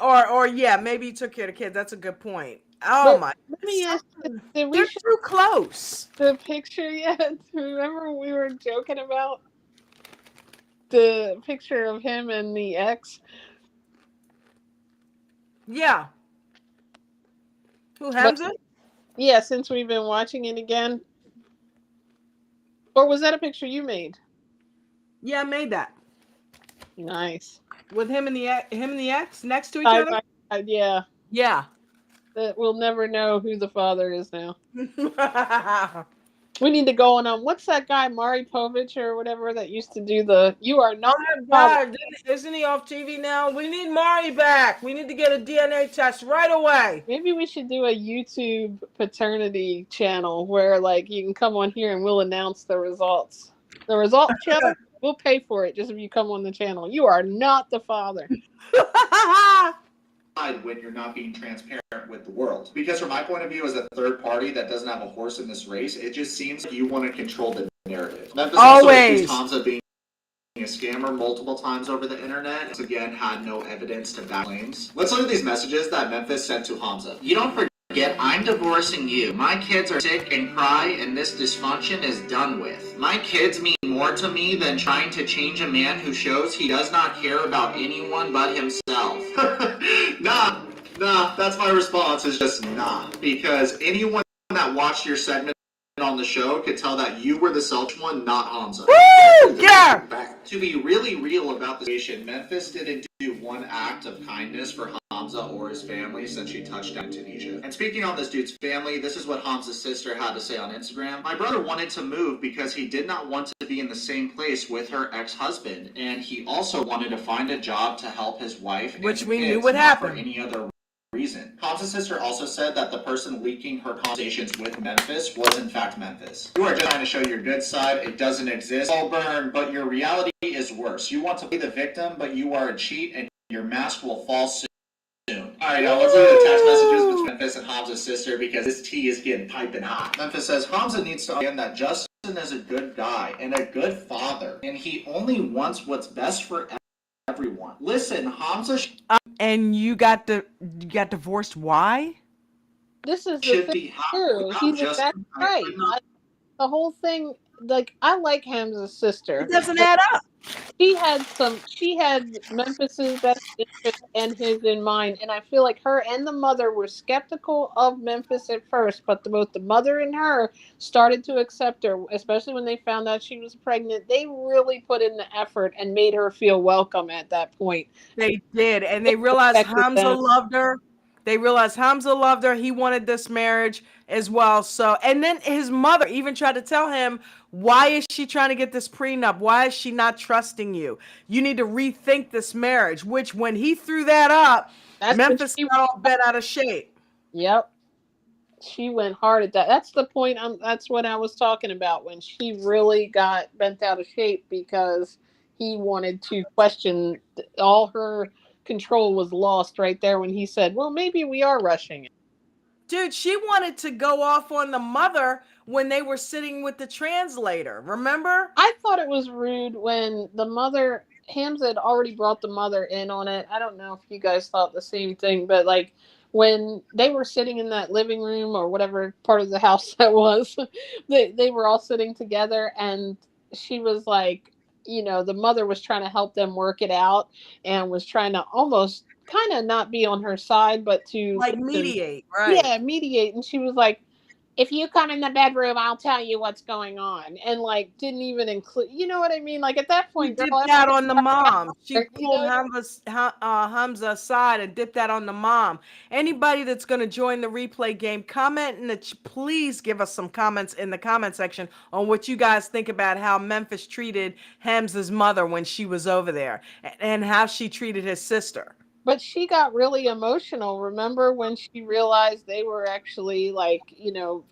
[SPEAKER 1] Or yeah, maybe he took care of the kids. That's a good point. Oh my!
[SPEAKER 2] Let me ask you,
[SPEAKER 1] they're too close.
[SPEAKER 2] The picture yet? Remember we were joking about the picture of him and the ex?
[SPEAKER 1] Yeah. Who, Hamza?
[SPEAKER 2] Yeah, since we've been watching it again. Or was that a picture you made?
[SPEAKER 1] Yeah, I made that.
[SPEAKER 2] Nice.
[SPEAKER 1] With him and the ex next to each other?
[SPEAKER 2] Yeah.
[SPEAKER 1] Yeah.
[SPEAKER 2] That we'll never know who the father is now. We need to go on what's that guy, Maury Povich or whatever, that used to do the You Are Not
[SPEAKER 1] Oh my God, isn't he off TV now? We need Maury back. We need to get a DNA test right away.
[SPEAKER 2] Maybe we should do a YouTube paternity channel where, like, you can come on here and we'll announce the results. The results channel, we'll pay for it just if you come on the channel. You are not the father.
[SPEAKER 4] When you're not being transparent with the world. Because from my point of view as a third party that doesn't have a horse in this race, it just seems like you want to control the narrative. Memphis also accused Hamza of being a scammer multiple times over the internet. Again, had no evidence to back claims. Let's look at these messages that Memphis sent to Hamza. You don't forget, I'm divorcing you. My kids are sick and cry, and this dysfunction is done with. My kids mean more to me than trying to change a man who shows he does not care about anyone but himself. Nah, that's my response, is just nah. Because anyone that watched your segment on the show could tell that you were the selfish one, not Hamza.
[SPEAKER 1] Woo! Yeah!
[SPEAKER 4] To be really real about the situation, Memphis didn't do one act of kindness for Hamza or his family since she touched down in Tunisia. And speaking on this dude's family, this is what Hamza's sister had to say on Instagram. My brother wanted to move because he did not want to be in the same place with her ex-husband, and he also wanted to find a job to help his wife and
[SPEAKER 1] Which
[SPEAKER 4] the
[SPEAKER 1] we
[SPEAKER 4] kids,
[SPEAKER 1] knew would
[SPEAKER 4] not
[SPEAKER 1] happen.
[SPEAKER 4] for any other reason. Hamza's sister also said that the person leaking her conversations with Memphis was in fact Memphis. You are just trying to show your good side. It doesn't exist. Oh, burn, but your reality is worse. You want to play the victim, but you are a cheat, and your mask will fall soon. Alright, now let's look at the text messages between Memphis and Hamza's sister because this tea is getting piping hot. Memphis says, Hamza needs to understand that Justin is a good guy and a good father, and he only wants what's best for everyone. Listen, Hamza
[SPEAKER 1] And you got divorced. Why?
[SPEAKER 2] This is the
[SPEAKER 4] should
[SPEAKER 2] thing
[SPEAKER 4] be happy
[SPEAKER 2] too.
[SPEAKER 4] without
[SPEAKER 2] He's
[SPEAKER 4] Justin.
[SPEAKER 2] exactly right. The whole thing, like, I like Hamza's sister.
[SPEAKER 1] It doesn't add up.
[SPEAKER 2] She had Memphis's best interest and his in mind, and I feel like her and the mother were skeptical of Memphis at first, but both the mother and her started to accept her, especially when they found out she was pregnant. They really put in the effort and made her feel welcome at that point.
[SPEAKER 1] They did, and they realized
[SPEAKER 2] Respected
[SPEAKER 1] Hamza
[SPEAKER 2] them.
[SPEAKER 1] loved her. They realized Hamza loved her. He wanted this marriage as well. So, and then his mother even tried to tell him, why is she trying to get this prenup? Why is she not trusting you? You need to rethink this marriage, which when he threw that up, Memphis got all bent out of shape.
[SPEAKER 2] Yep. She went hard at that. That's the point. That's what I was talking about, when she really got bent out of shape because he wanted to question. All her control was lost right there when he said, well, maybe we are rushing it.
[SPEAKER 1] Dude, she wanted to go off on the mother when they were sitting with the translator. Remember?
[SPEAKER 2] I thought it was rude when the mother, Hamza had already brought the mother in on it. I don't know if you guys thought the same thing, but like when they were sitting in that living room or whatever part of the house that was, they were all sitting together, and she was like, the mother was trying to help them work it out and was trying to almost kind of not be on her side, but to
[SPEAKER 1] like mediate, right?
[SPEAKER 2] Yeah, mediate. And she was like, if you come in the bedroom, I'll tell you what's going on. And like, didn't even include, you know what I mean? Like at that point,
[SPEAKER 1] She
[SPEAKER 2] girl,
[SPEAKER 1] dipped that on the mom. She pulled
[SPEAKER 2] know?
[SPEAKER 1] Hamza aside and dipped that on the mom. Anybody that's going to join the replay game, comment please give us some comments in the comment section on what you guys think about how Memphis treated Hamza's mother when she was over there and how she treated his sister.
[SPEAKER 2] But she got really emotional. Remember when she realized they were actually like,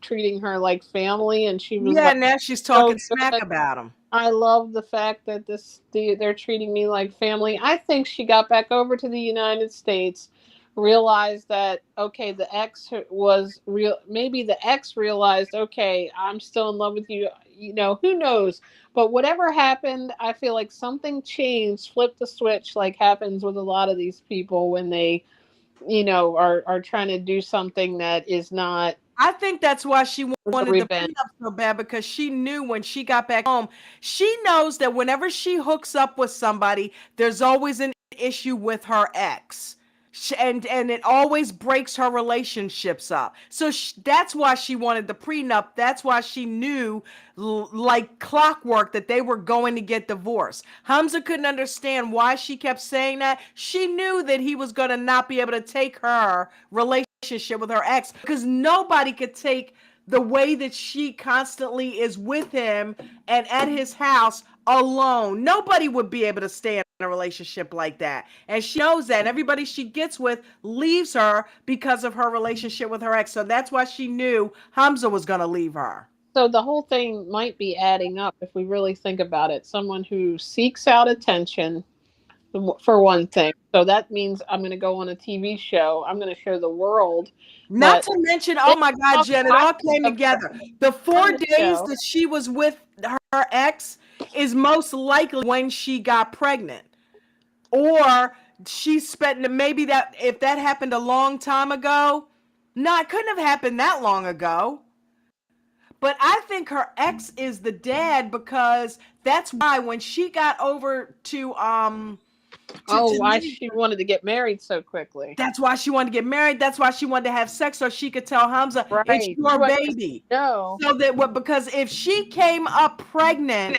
[SPEAKER 2] treating her like family, and she was like,
[SPEAKER 1] now she's talking smack about him.
[SPEAKER 2] I love the fact that they're treating me like family. I think she got back over to the United States, realized that, okay, the ex was real. Maybe the ex realized, okay, I'm still in love with you. Who knows? But whatever happened, I feel like something changed, flipped the switch, like happens with a lot of these people when they, are trying to do something that is not.
[SPEAKER 1] I think that's why she wanted the prenup so bad, because she knew when she got back home, she knows that whenever she hooks up with somebody, there's always an issue with her ex. And it always breaks her relationships up. So that's why she wanted the prenup. That's why she knew, like clockwork, that they were going to get divorced. Hamza couldn't understand why she kept saying that. She knew that he was going to not be able to take her relationship with her ex, because nobody could take the way that she constantly is with him and at his house alone. Nobody would be able to stay in a relationship like that. And she knows that. And everybody she gets with leaves her because of her relationship with her ex. So that's why she knew Hamza was going to leave her.
[SPEAKER 2] So the whole thing might be adding up if we really think about it. Someone who seeks out attention, for one thing. So that means I'm going to go on a TV show. I'm going to show the world.
[SPEAKER 1] Not to mention, oh my God, Jen, it all came together. The 4 days that she was with her ex is most likely when she got pregnant. Or she spent, maybe that, if that happened a long time ago, no, it couldn't have happened that long ago. But I think her ex is the dad, because that's why when she got over to
[SPEAKER 2] Why she wanted to get married so quickly.
[SPEAKER 1] That's why she wanted to get married. That's why she wanted to have sex so she could tell Hamza,
[SPEAKER 2] Right.
[SPEAKER 1] it's your baby.
[SPEAKER 2] No.
[SPEAKER 1] So that because if she came up pregnant,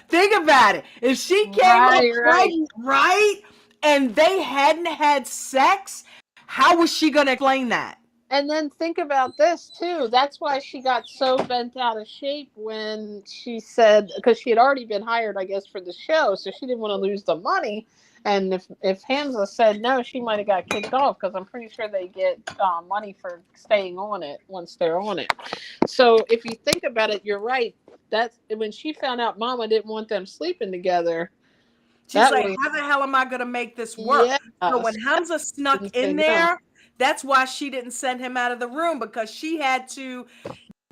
[SPEAKER 1] think about it. If she came up pregnant, right, and they hadn't had sex, how was she going to explain that?
[SPEAKER 2] And then think about this too. That's why she got so bent out of shape when she said, because she had already been hired, I guess, for the show, so she didn't want to lose the money. And if Hamza said no, she might have got kicked off, because I'm pretty sure they get money for staying on it once they're on it. So if you think about it, you're right. That's when she found out Mama didn't want them sleeping together.
[SPEAKER 1] She's like, how the hell am I going to make this work?
[SPEAKER 2] Yes.
[SPEAKER 1] So when Hamza snuck in there, that's why she didn't send him out of the room, because she had to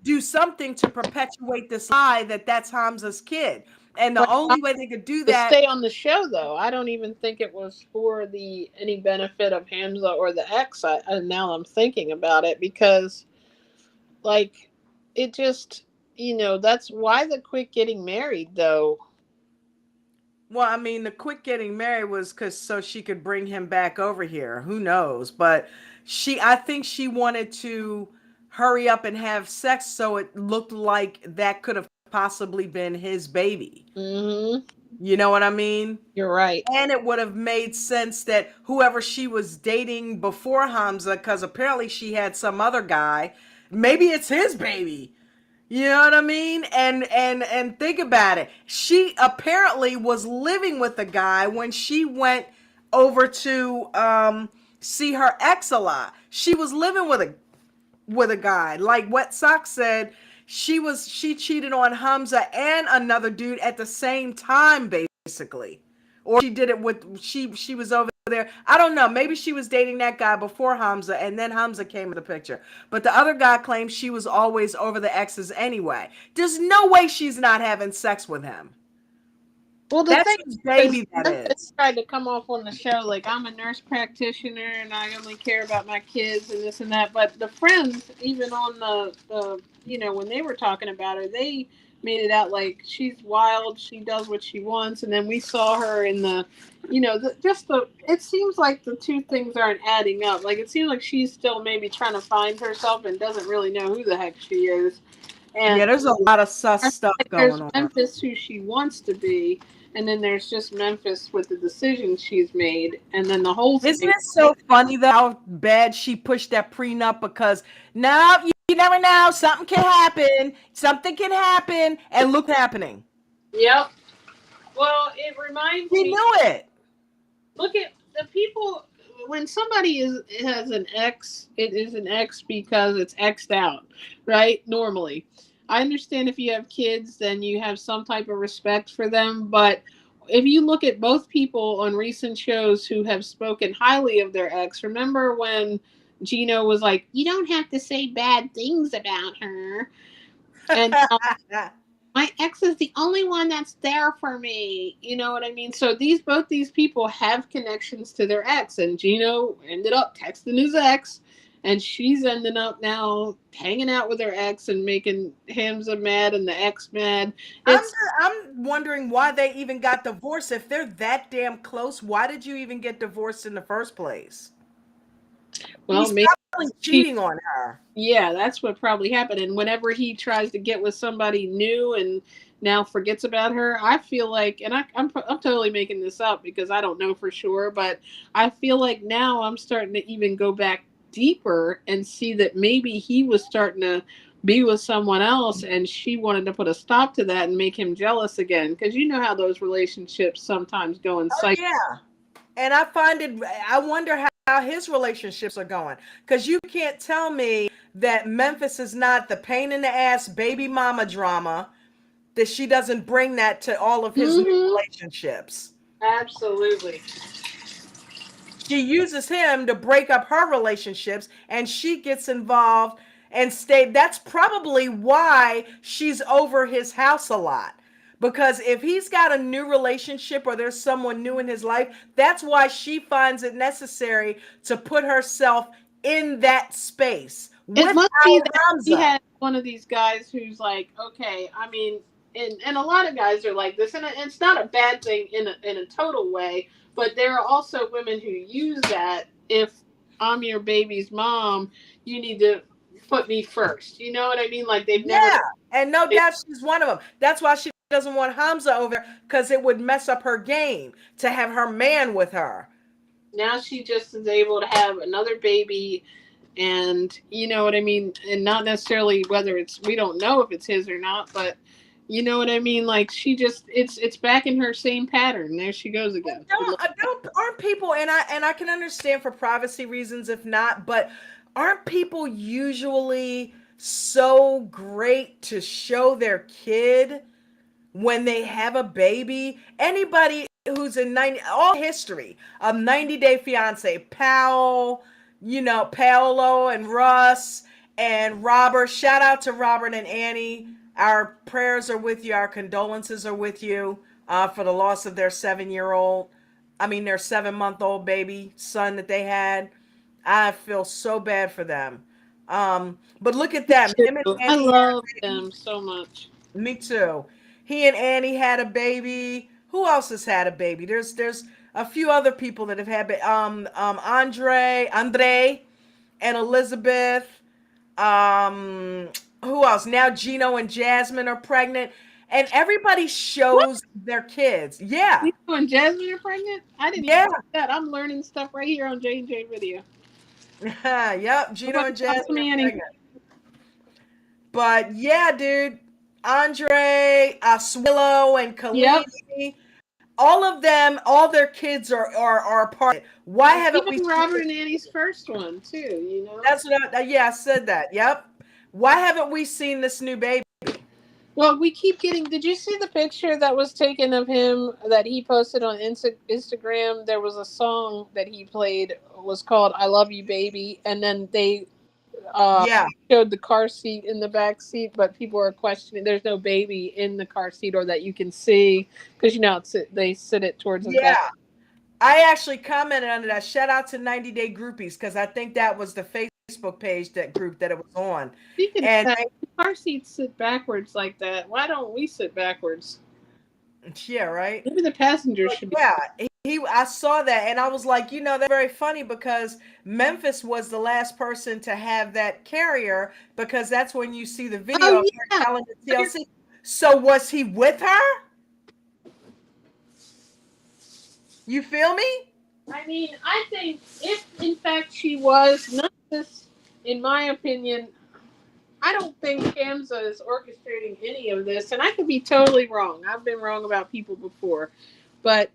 [SPEAKER 1] do something to perpetuate this lie that that's Hamza's kid. And the only way they could do that,
[SPEAKER 2] to stay on the show, though, I don't even think it was for any benefit of Hamza or the ex. Now I'm thinking about it, because, like, it just, that's why the quick getting married, though.
[SPEAKER 1] Well, I mean, the quick getting married was so she could bring him back over here. Who knows? But I think she wanted to hurry up and have sex so it looked like that could have possibly been his baby.
[SPEAKER 2] Mm-hmm.
[SPEAKER 1] You know what I mean?
[SPEAKER 2] You're right.
[SPEAKER 1] And it would have made sense that whoever she was dating before Hamza, because apparently she had some other guy, maybe it's his baby. You know what I mean? And think about it. She apparently was living with a guy when she went over to see her ex a lot. She was living with a guy. Like Wet Sox said, she cheated on Hamza and another dude at the same time, basically. Or she did it with she was over there. I don't know. Maybe she was dating that guy before Hamza, and then Hamza came in the picture. But the other guy claims she was always over the exes anyway. There's no way she's not having sex with him.
[SPEAKER 2] Well,
[SPEAKER 1] that's whose baby that is.
[SPEAKER 2] Tried to come off on the show like, I'm a nurse practitioner and I only care about my kids and this and that. But the friends, even on the when they were talking about her, they made it out like she's wild, she does what she wants. And then we saw her in it seems like the two things aren't adding up. Like, it seems like she's still maybe trying to find herself and doesn't really know who the heck she is. And
[SPEAKER 1] yeah, there's a lot of sus stuff going on.
[SPEAKER 2] There's Memphis, who she wants to be, and then there's just Memphis with the decisions she's made, and then the whole thing.
[SPEAKER 1] Isn't it so funny though how bad she pushed that prenup? Because now you never know, something can happen, and look happening.
[SPEAKER 2] Yep. Well, it reminds me.
[SPEAKER 1] You knew it.
[SPEAKER 2] Look at the people. When somebody has an ex, it is an ex because it's X'd out, right? Normally. I understand if you have kids, then you have some type of respect for them. But if you look at both people on recent shows who have spoken highly of their ex, remember when Gino was like, you don't have to say bad things about her. And my ex is the only one that's there for me. You know what I mean? So both these people have connections to their ex. And Gino ended up texting his ex. And she's ending up now hanging out with her ex and making Hamza mad and the ex mad.
[SPEAKER 1] I'm wondering why they even got divorced. If they're that damn close, why did you even get divorced in the first place?
[SPEAKER 2] Well,
[SPEAKER 1] he's probably cheating on her.
[SPEAKER 2] Yeah, that's what probably happened. And whenever he tries to get with somebody new and now forgets about her, I feel like, and I'm totally making this up because I don't know for sure, but I feel like now I'm starting to even go back deeper and see that maybe he was starting to be with someone else and she wanted to put a stop to that and make him jealous again, because you know how those relationships sometimes go in cycles.
[SPEAKER 1] Yeah, and I wonder how his relationships are going, because you can't tell me that Memphis is not the pain in the ass baby mama drama, that she doesn't bring that to all of his new relationships.
[SPEAKER 2] Absolutely.
[SPEAKER 1] She uses him to break up her relationships, and she gets involved and that's probably why she's over his house a lot. Because if he's got a new relationship or there's someone new in his life, that's why she finds it necessary to put herself in that space.
[SPEAKER 2] It must be that he had one of these guys who's like, okay, I mean, and a lot of guys are like this, and it's not a bad thing in a total way, but there are also women who use that. If I'm your baby's mom, you need to put me first. You know what I mean? Like they've never.
[SPEAKER 1] Yeah, and no doubt she's one of them. That's why she doesn't want Hamza over there, because it would mess up her game to have her man with her.
[SPEAKER 2] Now she just is able to have another baby, and you know what I mean, and not necessarily whether we don't know if it's his or not, but you know what I mean. Like she just it's back in her same pattern. There she goes again.
[SPEAKER 1] Aren't people, and I can understand for privacy reasons if not, but aren't people usually so great to show their kid when they have a baby? Anybody who's in all history of 90 Day Fiance, Paolo and Russ and Robert. Shout out to Robert and Annie. Our prayers are with you. Our condolences are with you for the loss of their 7-month-old baby son that they had. I feel so bad for them. But look at that.
[SPEAKER 2] I love them so much.
[SPEAKER 1] Me too. He and Annie had a baby. Who else has had a baby? There's a few other people that have had Andre and Elizabeth. Who else? Now Gino and Jasmine are pregnant, and everybody shows their kids. Yeah.
[SPEAKER 2] Gino and Jasmine are pregnant? I didn't even know that. I'm learning stuff right here on J&J Video.
[SPEAKER 1] Yep, Gino and Jasmine are pregnant. But yeah, dude, Andre, Swillo, and Kalini, all of them, all their kids are part. Why haven't we?
[SPEAKER 2] Robert and Annie's first one too? You know.
[SPEAKER 1] That's what. I said that. Yep. Why haven't we seen this new baby?
[SPEAKER 2] Well, we keep getting. Did you see the picture that was taken of him that he posted on Instagram? There was a song that he played, was called "I Love You, Baby," and then they showed the car seat in the back seat, but people are questioning there's no baby in the car seat or that you can see, because they sit it towards the back.
[SPEAKER 1] I actually commented under that. Shout out to 90 Day Groupies, because I think that was the Facebook page, that group that it was on.
[SPEAKER 2] And car seats sit backwards like that. Why don't we sit backwards?
[SPEAKER 1] Yeah, right.
[SPEAKER 2] Maybe the passengers should be.
[SPEAKER 1] Yeah, I saw that, and I was like, that's very funny, because Memphis was the last person to have that carrier, because that's when you see the video of her telling the TLC. So was he with her? You feel me?
[SPEAKER 2] I mean, I think if in fact she was, none of this, in my opinion, I don't think Hamza is orchestrating any of this, and I could be totally wrong. I've been wrong about people before, but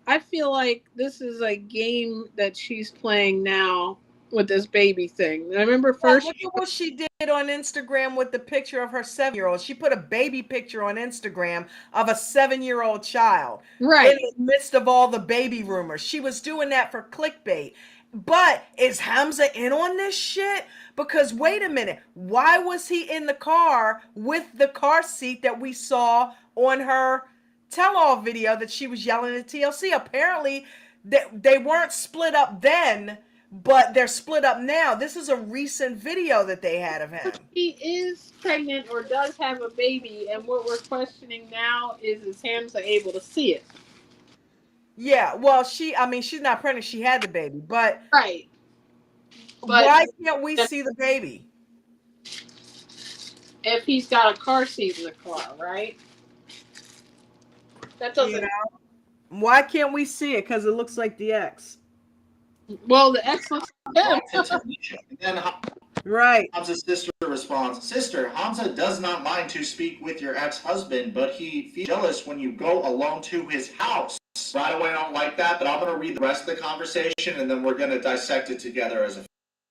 [SPEAKER 2] I feel like this is a game that she's playing now with this baby thing. I remember first.
[SPEAKER 1] Look at what she did on Instagram with the picture of her 7-year-old. She put a baby picture on Instagram of a 7-year-old child.
[SPEAKER 2] Right.
[SPEAKER 1] In the midst of all the baby rumors. She was doing that for clickbait. But is Hamza in on this shit? Because wait a minute. Why was he in the car with the car seat that we saw on her tell-all video that she was yelling at TLC? Apparently, they weren't split up then, but they're split up now. This is a recent video that they had of him.
[SPEAKER 2] He is pregnant or does have a baby, and what we're questioning now is Hamza able to see it?
[SPEAKER 1] Yeah, well, she's not pregnant. She had the baby, but
[SPEAKER 2] right. But
[SPEAKER 1] why can't we see the baby?
[SPEAKER 2] If he's got a car seat in the car, right? That doesn't.
[SPEAKER 1] Why can't we see it? Because it looks like the ex.
[SPEAKER 2] Well, the ex looks like
[SPEAKER 4] him.
[SPEAKER 1] Right.
[SPEAKER 4] Hamza's sister responds, "Sister, Hamza does not mind to speak with your ex-husband, but he feels jealous when you go alone to his house." Right away, I don't like that, but I'm going to read the rest of the conversation, and then we're going to dissect it together as a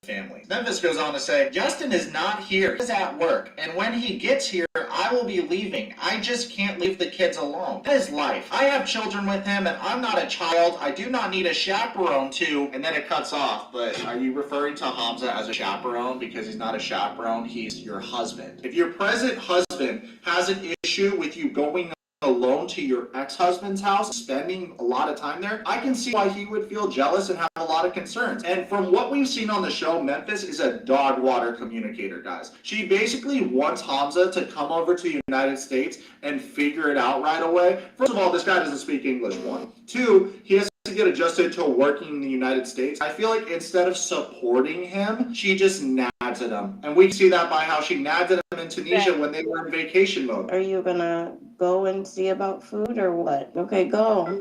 [SPEAKER 4] family. Memphis goes on to say, "Justin is not here. He's at work, and when he gets here, I will be leaving. I just can't leave the kids alone. That is life. I have children with him, and I'm not a child. I do not need a chaperone to..." And then it cuts off. But are you referring to Hamza as a chaperone? Because he's not a chaperone. He's your husband. If your present husband has an issue with you going alone to your ex-husband's house, spending a lot of time there, I can see why he would feel jealous and have a lot of concerns. And from what we've seen on the show, Memphis is a dog water communicator, guys. She basically wants Hamza to come over to the United States and figure it out right away. First of all, this guy doesn't speak English, one. Two, he has to get adjusted to working in the United States. I feel like instead of supporting him, she just nags at him. And we see that by how she nags at him in Tunisia when they were in vacation mode.
[SPEAKER 6] Are you gonna go and see about food or what? Okay, go.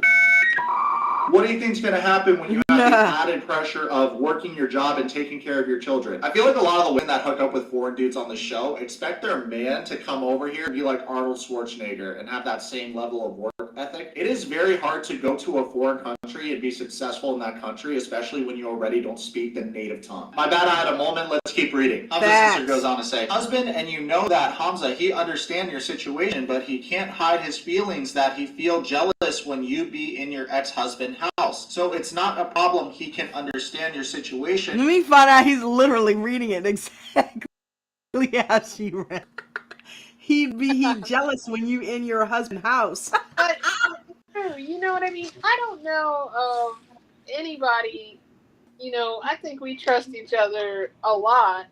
[SPEAKER 4] What do you think is going to happen when you have the added pressure of working your job and taking care of your children? I feel like a lot of the women that hook up with foreign dudes on the show expect their man to come over here and be like Arnold Schwarzenegger and have that same level of work ethic. It is very hard to go to a foreign country and be successful in that country, especially when you already don't speak the native tongue. My bad, I had a moment. Let's keep reading. Hamza's sister goes on to say, husband, and you know that, Hamza, he understands your situation, but he can't hide his feelings that he feel jealous when you be in your ex-husband's house. So it's not a problem. He can understand your situation.
[SPEAKER 1] Let me find out he's literally reading it exactly as she read. He'd be jealous when you in your husband's house.
[SPEAKER 2] But true, you know what I mean? I don't know of anybody, I think we trust each other a lot.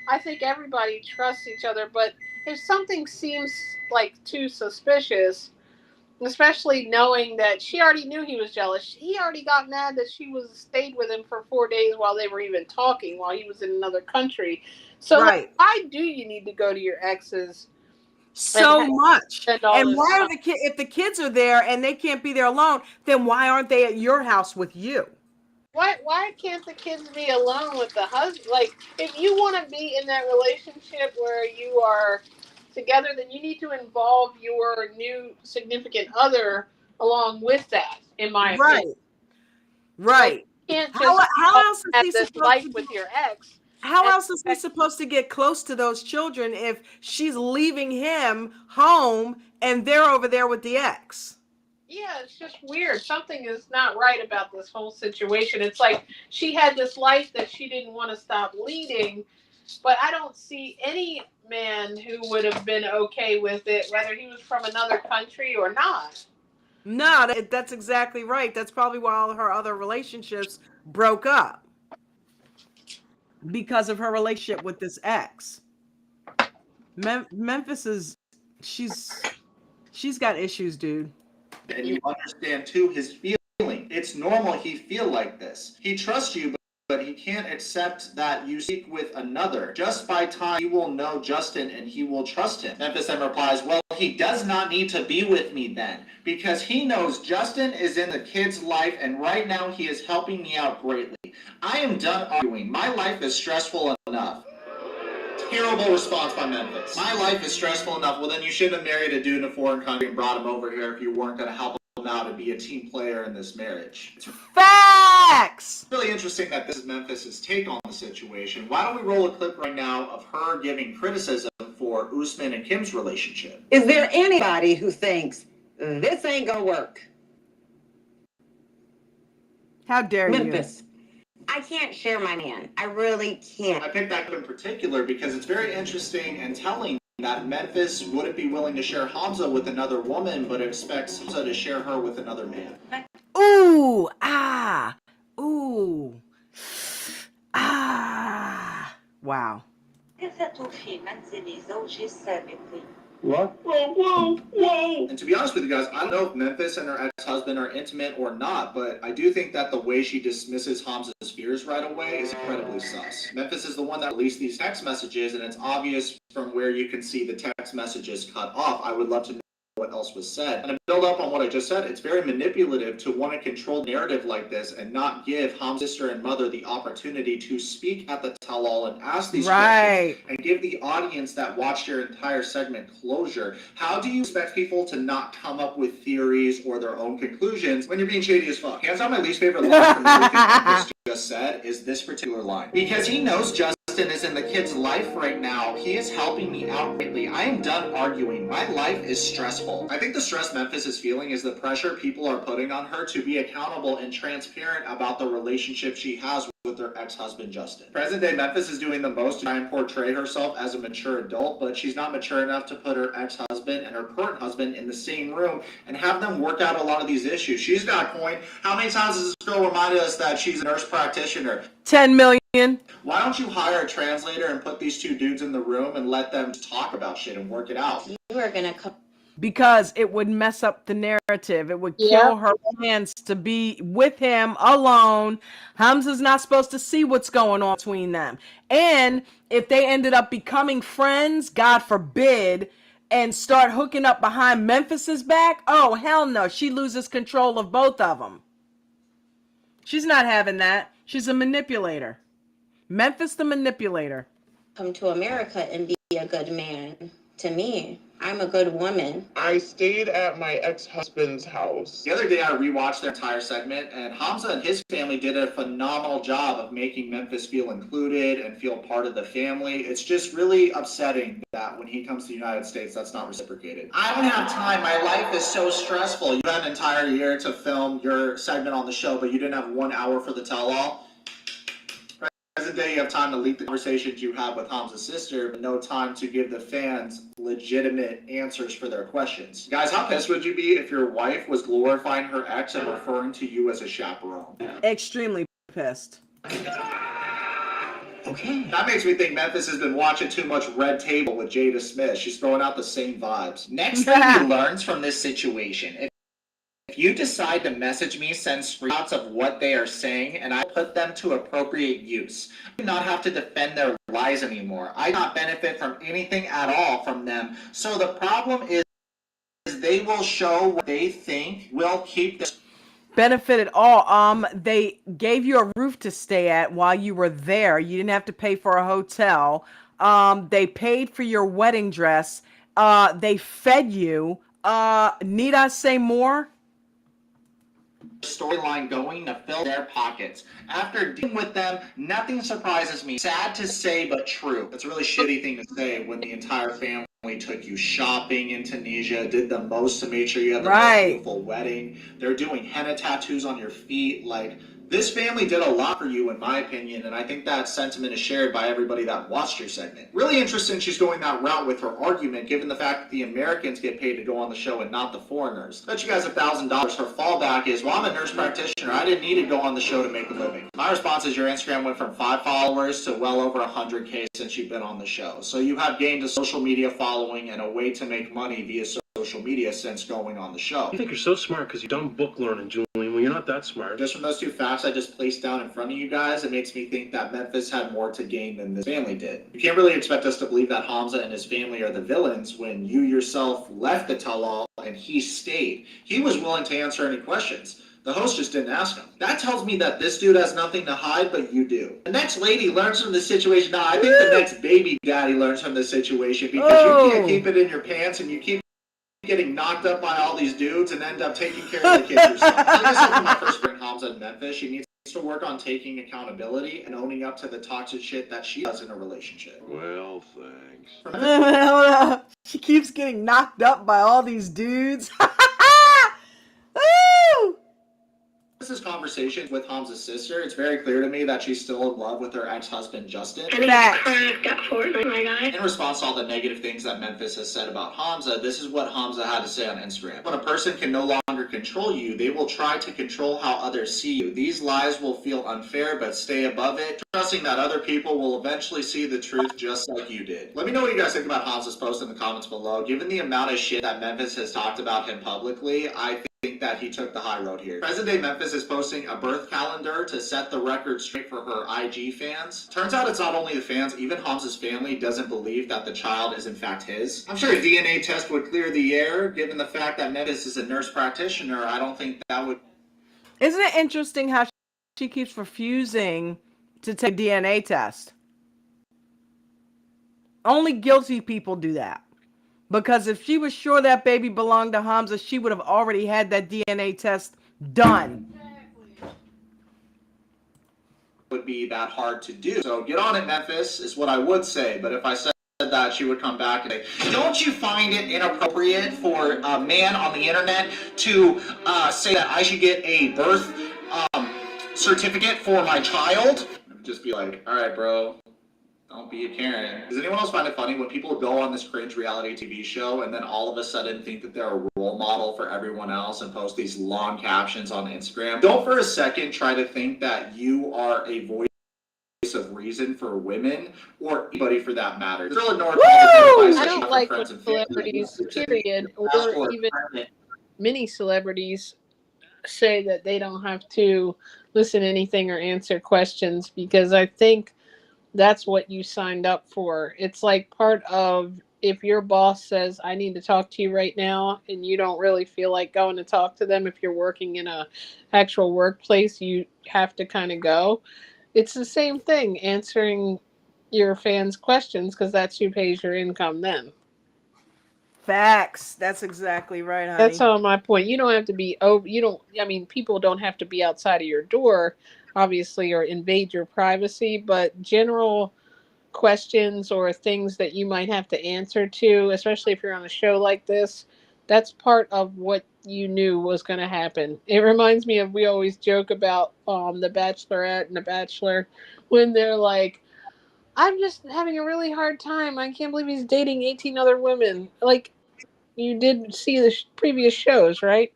[SPEAKER 2] I think everybody trusts each other, but if something seems like too suspicious, especially knowing that she already knew he was jealous. He already got mad that she stayed with him for 4 days while they were even talking while he was in another country. So
[SPEAKER 1] right.
[SPEAKER 2] Why do you need to go to your ex's
[SPEAKER 1] so much? And why are if the kids are there and they can't be there alone, then why aren't they at your house with you?
[SPEAKER 2] Why can't the kids be alone with the husband? Like, if you want to be in that relationship where you are together, then you need to involve your new significant other along with that, in my opinion.
[SPEAKER 1] Right.
[SPEAKER 2] Like, you can't just
[SPEAKER 1] how else is
[SPEAKER 2] have
[SPEAKER 1] he
[SPEAKER 2] this
[SPEAKER 1] supposed
[SPEAKER 2] life
[SPEAKER 1] to
[SPEAKER 2] with your ex.
[SPEAKER 1] How else is he supposed to get close to those children if she's leaving him home and they're over there with the ex?
[SPEAKER 2] Yeah, it's just weird. Something is not right about this whole situation. It's like she had this life that she didn't want to stop leading, but I don't see any man who would have been okay with it, whether he was from another country or not.
[SPEAKER 1] No, that's exactly right. That's probably why all her other relationships broke up. Because of her relationship with this ex. Memphis is, she's got issues, dude.
[SPEAKER 4] And you understand too his feeling. It's normal he feel like this. He trusts you, but he can't accept that you speak with another. Just by time, he will know Justin and he will trust him. Memphis then replies, well, he does not need to be with me then, because he knows Justin is in the kid's life and right now he is helping me out greatly. I am done arguing. My life is stressful enough. Terrible response by Memphis. My life is stressful enough. Well, then you shouldn't have married a dude in a foreign country and brought him over here if you weren't going to help him out and be a team player in this marriage. It's
[SPEAKER 1] Facts!
[SPEAKER 4] really interesting that this is Memphis' take on the situation. Why don't we roll a clip right now of her giving criticism for Usman and Kim's relationship?
[SPEAKER 9] Is there anybody who thinks this ain't gonna work?
[SPEAKER 1] How dare
[SPEAKER 9] Memphis. I can't share my man. I really can't.
[SPEAKER 4] I picked that clip in particular because it's very interesting and telling that Memphis wouldn't be willing to share Hamza with another woman, but expects Hamza to share her with another man.
[SPEAKER 1] Ooh, ah, ooh, ah. Wow.
[SPEAKER 7] What? Whoa.
[SPEAKER 4] And to be honest with you guys, I don't know if Memphis and her ex-husband are intimate or not, but I do think that the way she dismisses Hamza's fears right away is incredibly sus. Memphis is the one that released these text messages, and it's obvious from where you can see the text messages cut off. I would love to know what else was said. And to build up on what I just said, it's very manipulative to want to control narrative like this and not give Hamza's sister and mother the opportunity to speak at the tell-all and ask these questions and give the audience that watched your entire segment closure. How do you expect people to not come up with theories or their own conclusions when you're being shady as fuck? Hands down, my least favorite line from everything Memphis just said is this particular line. Because he knows Justin is in the kid's life right now, he is helping me out greatly. I am done arguing. My life is stressful. I think the stress Memphis is feeling is the pressure people are putting on her to be accountable and transparent about the relationship she has with with her ex-husband, Justin. Present-day Memphis is doing the most to try and portray herself as a mature adult, but she's not mature enough to put her ex-husband and her current husband in the same room and have them work out a lot of these issues. She's got a point. How many times has this girl reminded us that she's a nurse practitioner?
[SPEAKER 1] 10 million.
[SPEAKER 4] Why don't you hire a translator and put these two dudes in the room and let them talk about shit and work it out?
[SPEAKER 6] You are gonna come.
[SPEAKER 1] Because it would mess up the narrative. It would kill her plans to be with him alone. Hamza's not supposed to see what's going on between them. And if they ended up becoming friends, God forbid, and start hooking up behind Memphis's back, oh, hell no. She loses control of both of them. She's not having that. She's a manipulator. Memphis the manipulator.
[SPEAKER 6] Come to America and be a good man to me. I'm a good woman.
[SPEAKER 7] I stayed at my ex-husband's house.
[SPEAKER 4] The other day I rewatched their entire segment, and Hamza and his family did a phenomenal job of making Memphis feel included and feel part of the family. It's just really upsetting that when he comes to the United States, that's not reciprocated. I don't have time. My life is so stressful. You had an entire year to film your segment on the show, but you didn't have 1 hour for the tell-all. Present day, you have time to leak the conversations you have with Hamza's sister, but no time to give the fans legitimate answers for their questions. Guys, how pissed would you be if your wife was glorifying her ex and referring to you as a chaperone?
[SPEAKER 1] Extremely pissed.
[SPEAKER 4] Okay. That makes me think Memphis has been watching too much Red Table with Jada Smith. She's throwing out the same vibes. Next thing he learns from this situation, if you decide to message me, send screenshots of what they are saying, and I put them to appropriate use. I do not have to defend their lies anymore. I do not benefit from anything at all from them. So the problem is they will show what they think will keep their
[SPEAKER 1] benefit at all. They gave you a roof to stay at while you were there. You didn't have to pay for a hotel. They paid for your wedding dress. They fed you. Need I say more?
[SPEAKER 4] Storyline going to fill their pockets. After dealing with them, nothing surprises me. Sad to say, but true. It's a really shitty thing to say when the entire family took you shopping in Tunisia, did the most to make sure you had the most beautiful wedding. They're doing henna tattoos on your feet. Like, this family did a lot for you, in my opinion, and I think that sentiment is shared by everybody that watched your segment. Really interesting she's going that route with her argument, given the fact that the Americans get paid to go on the show and not the foreigners. Bet you guys $1,000 her fallback is, well, I'm a nurse practitioner. I didn't need to go on the show to make a living. My response is your Instagram went from 5 followers to well over 100K since you've been on the show. So you have gained a social media following and a way to make money via social media since going on the show.
[SPEAKER 10] You think you're so smart because you've done book learning, Julian. Well, you're not that smart.
[SPEAKER 4] Just from those two facts I just placed down in front of you guys, it makes me think that Memphis had more to gain than this family did. You can't really expect us to believe that Hamza and his family are the villains when you yourself left the tell-all and he stayed. He was willing to answer any questions. The host just didn't ask him. That tells me that this dude has nothing to hide, but you do. The next lady learns from this situation. Now, I think the next baby daddy learns from this situation because you can't keep it in your pants and you keep getting knocked up by all these dudes and end up taking care of the kids yourself. Like I said when I first bring Hamza in Memphis, she needs to work on taking accountability and owning up to the toxic shit that she does in a relationship.
[SPEAKER 10] Well, thanks.
[SPEAKER 1] She keeps getting knocked up by all these dudes. Woo!
[SPEAKER 4] This is conversations with Hamza's sister. It's very clear to me that she's still in love with her ex-husband, Justin.
[SPEAKER 8] And he's cracked at Fortnite, my guy.
[SPEAKER 4] In response to all the negative things that Memphis has said about Hamza, this is what Hamza had to say on Instagram. When a person can no longer control you, they will try to control how others see you. These lies will feel unfair, but stay above it, trusting that other people will eventually see the truth just like you did. Let me know what you guys think about Hamza's post in the comments below. Given the amount of shit that Memphis has talked about him publicly, I think that he took the high road here. Present day Memphis is posting a birth calendar to set the record straight for her IG fans. Turns out it's not only the fans, even Hamza's family doesn't believe that the child is in fact his. I'm sure a DNA test would clear the air, given the fact that Memphis is a nurse practitioner. I don't think that would...
[SPEAKER 1] Isn't it interesting how she keeps refusing to take a DNA test? Only guilty people do that. Because if she was sure that baby belonged to Hamza, she would have already had that DNA test done.
[SPEAKER 4] Would be that hard to do. So get on it, Memphis, is what I would say. But if I said that, she would come back and say, don't you find it inappropriate for a man on the internet to say that I should get a birth certificate for my child? just be like, all right, bro, don't be a Karen. Does anyone else find it funny when people go on this cringe reality TV show and then all of a sudden think that they're a role model for everyone else and post these long captions on Instagram? Don't for a second try to think that you are a voice of reason for women or anybody for that matter. Just ignore all the advice
[SPEAKER 2] I
[SPEAKER 4] that you
[SPEAKER 2] don't
[SPEAKER 4] have
[SPEAKER 2] like
[SPEAKER 4] from
[SPEAKER 2] when
[SPEAKER 4] friends and family.
[SPEAKER 2] celebrities, period, or even many celebrities say that they don't have to listen to anything or answer questions, because I think that's what you signed up for. It's like part of, if your boss says, I need to talk to you right now, and you don't really feel like going to talk to them, if you're working in a actual workplace, you have to kind of go. It's the same thing answering your fans' questions, because that's who pays your income then.
[SPEAKER 1] Facts. That's exactly right, honey.
[SPEAKER 2] That's all my point. You don't have to be over. You don't. I mean, people don't have to be outside of your door, obviously, or invade your privacy. But general questions or things that you might have to answer to, especially if you're on a show like this, that's part of what you knew was going to happen. It reminds me of, we always joke about the Bachelorette and the Bachelor, when they're like, I'm just having a really hard time. I can't believe he's dating 18 other women. Like, you did see the previous shows, right?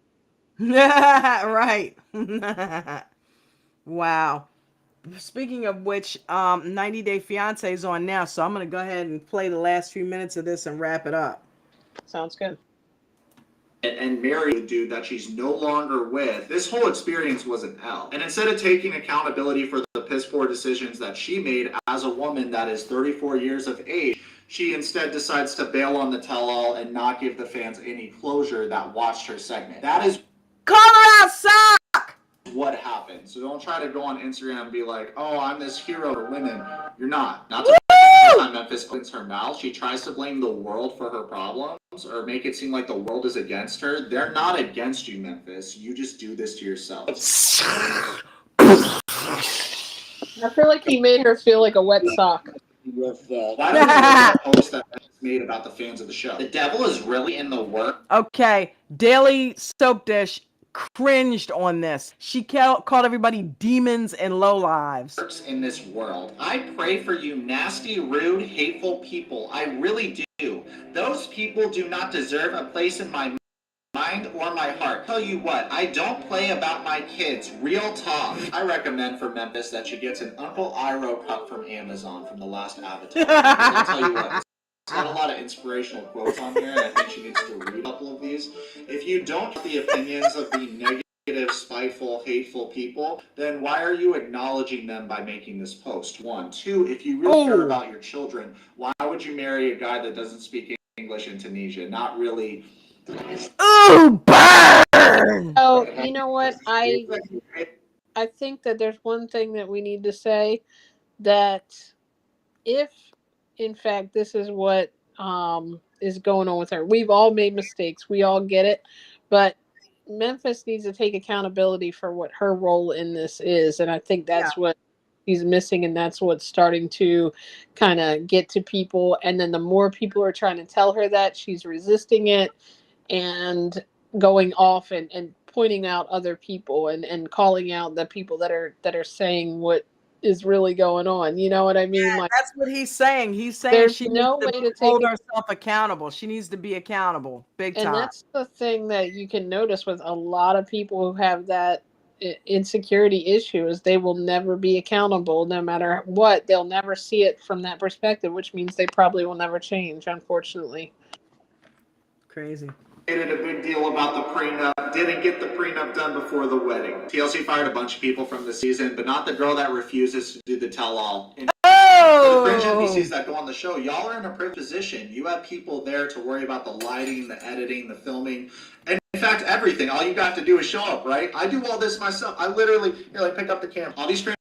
[SPEAKER 1] Right. Wow. Speaking of which, 90 Day Fiancé is on now, so I'm going to go ahead and play the last few minutes of this and wrap it up.
[SPEAKER 2] Sounds good.
[SPEAKER 4] And marry the dude that she's no longer with. This whole experience was an L. And instead of taking accountability for the piss poor decisions that she made as a woman that is 34 years of age, she instead decides to bail on the tell-all and not give the fans any closure that watched her segment. That is
[SPEAKER 1] Call her out, suck!
[SPEAKER 4] what happened. So don't try to go on Instagram and be like, oh, I'm this hero for women. You're not. Not to time Memphis opens her mouth, she tries to blame the world for her problems or make it seem like the world is against her. They're not against you, Memphis. You just do this to yourself.
[SPEAKER 2] I feel like he made her feel like a wet sock.
[SPEAKER 4] Why don't you look at the post that Memphis made about the fans of the show? The devil is really in the work.
[SPEAKER 1] Okay, Daily Soap Dish cringed on this. She called everybody demons and lowlives.
[SPEAKER 4] In this world. I pray for you nasty, rude, hateful people. I really do. Those people do not deserve a place in my mind or my heart. Tell you what, I don't play about my kids. Real talk. I recommend for Memphis that she gets an Uncle Iroh cup from Amazon from the last Avatar. I'll tell you what, it's got a lot of inspirational quotes on here, and I think she needs to read a couple of these. If you don't get the opinions of the negative, spiteful, hateful people, then why are you acknowledging them by making this post? 1. 2, if you really care about your children, why would you marry a guy that doesn't speak English in Tunisia? Not really.
[SPEAKER 1] Ooh, burn!
[SPEAKER 2] Oh, you know what? I think that there's one thing that we need to say, that if, in fact, this is what is going on with her, we've all made mistakes. We all get it. But Memphis needs to take accountability for what her role in this is. And I think that's what she's missing. And that's what's starting to kind of get to people. And then the more people are trying to tell her that, she's resisting it and going off and pointing out other people and calling out the people that are saying what is really going on. You know what I mean?
[SPEAKER 1] Yeah,
[SPEAKER 2] like,
[SPEAKER 1] that's what he's saying. He's saying
[SPEAKER 2] there's
[SPEAKER 1] she
[SPEAKER 2] no
[SPEAKER 1] needs
[SPEAKER 2] way
[SPEAKER 1] to
[SPEAKER 2] to
[SPEAKER 1] hold
[SPEAKER 2] take
[SPEAKER 1] herself accountable. She needs to be accountable, big time.
[SPEAKER 2] And that's the thing that you can notice with a lot of people who have that insecurity issue, is they will never be accountable no matter what. They'll never see it from that perspective, which means they probably will never change, unfortunately.
[SPEAKER 1] Crazy.
[SPEAKER 4] Made it a big deal about the prenup, didn't get the prenup done before the wedding. TLC fired a bunch of people from the season, but not the girl that refuses to do the tell-all. For the cringe NPCs that go on the show, y'all are in a privileged position. You have people there to worry about the lighting, the editing, the filming, and in fact, everything. All you got to do is show up, right? I do all this myself. I literally, pick up the camera. All these cringe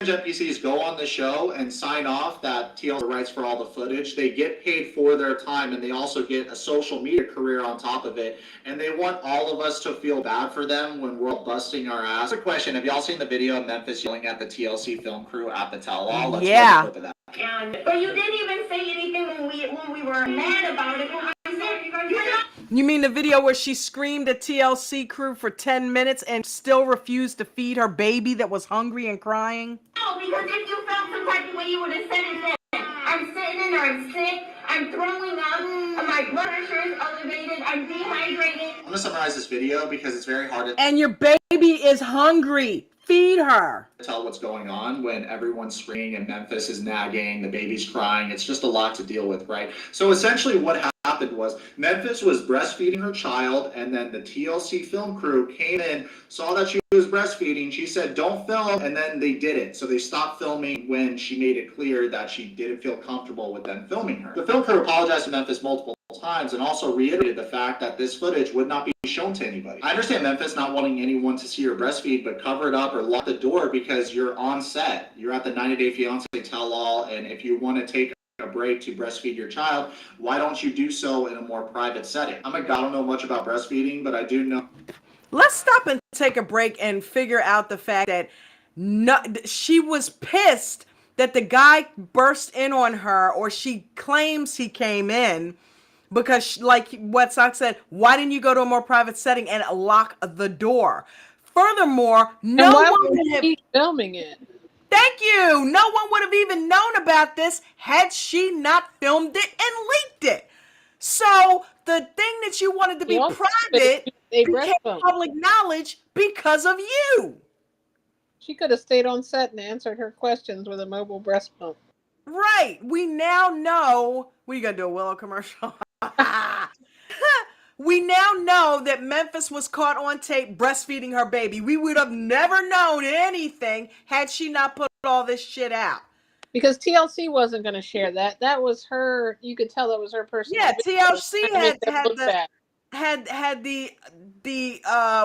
[SPEAKER 4] NPCs go on the show and sign off that TLC writes for all the footage. They get paid for their time, and they also get a social media career on top of it. And they want all of us to feel bad for them when we're busting our ass. A question: have y'all seen the video of Memphis yelling at the TLC film crew at the tell-all? Let's watch a clip of that.
[SPEAKER 5] But you didn't even say anything when we were mad about it. I said, you're not
[SPEAKER 1] You mean the video where she screamed at TLC crew for 10 minutes and still refused to feed her baby that was hungry and crying?
[SPEAKER 5] No, because if you felt some type of way, you would have said it then. I'm sitting in there, I'm sick, I'm throwing up, my blood pressure is elevated, I'm dehydrated.
[SPEAKER 4] I'm gonna summarize this video because it's very hard to
[SPEAKER 1] And your baby is hungry. Feed her.
[SPEAKER 4] tell what's going on when everyone's screaming and Memphis is nagging, the baby's crying. It's just a lot to deal with, right? So essentially what happened was Memphis was breastfeeding her child, and then the TLC film crew came in, saw that she was breastfeeding. She said, don't film, and then they did it. So they stopped filming when she made it clear that she didn't feel comfortable with them filming her. The film crew apologized to Memphis multiple times and also reiterated the fact that this footage would not be shown to anybody. I understand Memphis not wanting anyone to see her breastfeed, but cover it up or lock the door because you're on set. You're at the 90-Day Fiancé tell-all, and if you want to take a break to breastfeed your child, why don't you do so in a more private setting? I don't know much about breastfeeding, but I do know.
[SPEAKER 1] Let's stop and take a break and figure out the fact that she was pissed that the guy burst in on her, or she claims he came in because, like what Sock said, why didn't you go to a more private setting and lock the door? Furthermore, no one would have
[SPEAKER 2] filming it.
[SPEAKER 1] Thank you. No one would have even known about this had she not filmed it and leaked it. So the thing that you wanted to be private became public knowledge because of you.
[SPEAKER 2] She could have stayed on set and answered her questions with a mobile breast pump.
[SPEAKER 1] Right. We now know. What are you going to do, a Willow commercial? We now know that Memphis was caught on tape breastfeeding her baby. We would have never known anything had she not put all this shit out.
[SPEAKER 2] Because TLC wasn't going to share that. That was her. You could tell that was her personal.
[SPEAKER 1] Yeah, TLC had the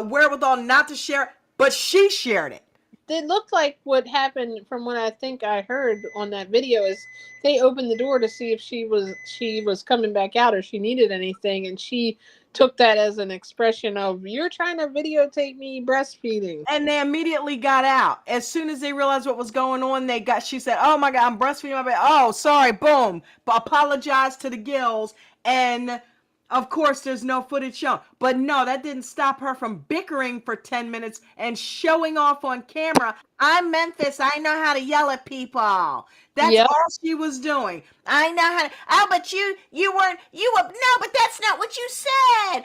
[SPEAKER 1] wherewithal not to share it, but she shared it.
[SPEAKER 2] It looked like what happened from what I think I heard on that video is they opened the door to see if she was coming back out or she needed anything, and she took that as an expression of, you're trying to videotape me breastfeeding.
[SPEAKER 1] And they immediately got out. As soon as they realized what was going on, she said, oh my God, I'm breastfeeding my baby. Oh, sorry, boom. But apologize to the gills. And of course, there's no footage shown. But no, that didn't stop her from bickering for 10 minutes and showing off on camera. I'm Memphis. I know how to yell at people. That's all she was doing. I know how to. Oh, but no, but that's not what you said.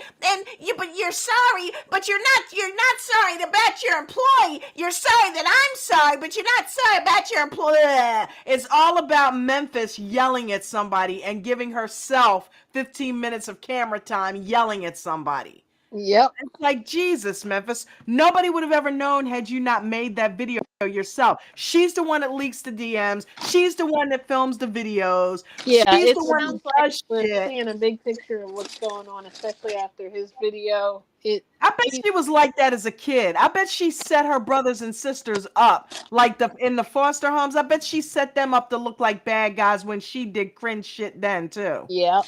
[SPEAKER 1] But you're sorry, but you're not sorry about your employee. You're sorry that I'm sorry, but you're not sorry about your employee. It's all about Memphis yelling at somebody and giving herself 15 minutes of camera time yelling at somebody.
[SPEAKER 2] Yep.
[SPEAKER 1] It's like, Jesus, Memphis. Nobody would have ever known had you not made that video yourself. She's the one that leaks the DMs. She's the one that films the videos.
[SPEAKER 2] Yeah,
[SPEAKER 1] she's
[SPEAKER 2] it
[SPEAKER 1] the one
[SPEAKER 2] sounds
[SPEAKER 1] that
[SPEAKER 2] like
[SPEAKER 1] does
[SPEAKER 2] we're
[SPEAKER 1] shit.
[SPEAKER 2] seeing a big picture of what's going on, especially after his video.
[SPEAKER 1] I bet she was like that as a kid. I bet she set her brothers and sisters up like in the foster homes. I bet she set them up to look like bad guys when she did cringe shit then too.
[SPEAKER 2] Yeah,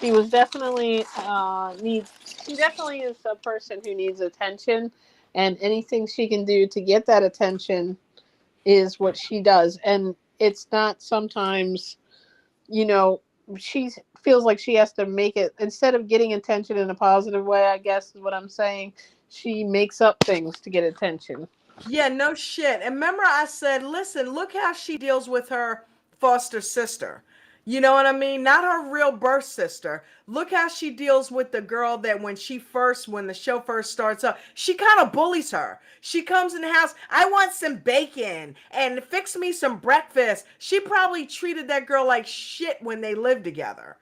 [SPEAKER 2] she was definitely she definitely is a person who needs attention, and anything she can do to get that attention is what she does. And it's not sometimes, she feels like she has to make it, instead of getting attention in a positive way, I guess is what I'm saying. She makes up things to get attention.
[SPEAKER 1] Yeah, no shit. And remember I said, listen, look how she deals with her foster sister. You know what I mean? Not her real birth sister. Look how she deals with the girl that when the show first starts up, she kind of bullies her. She comes in the house, I want some bacon and fix me some breakfast. She probably treated that girl like shit when they lived together.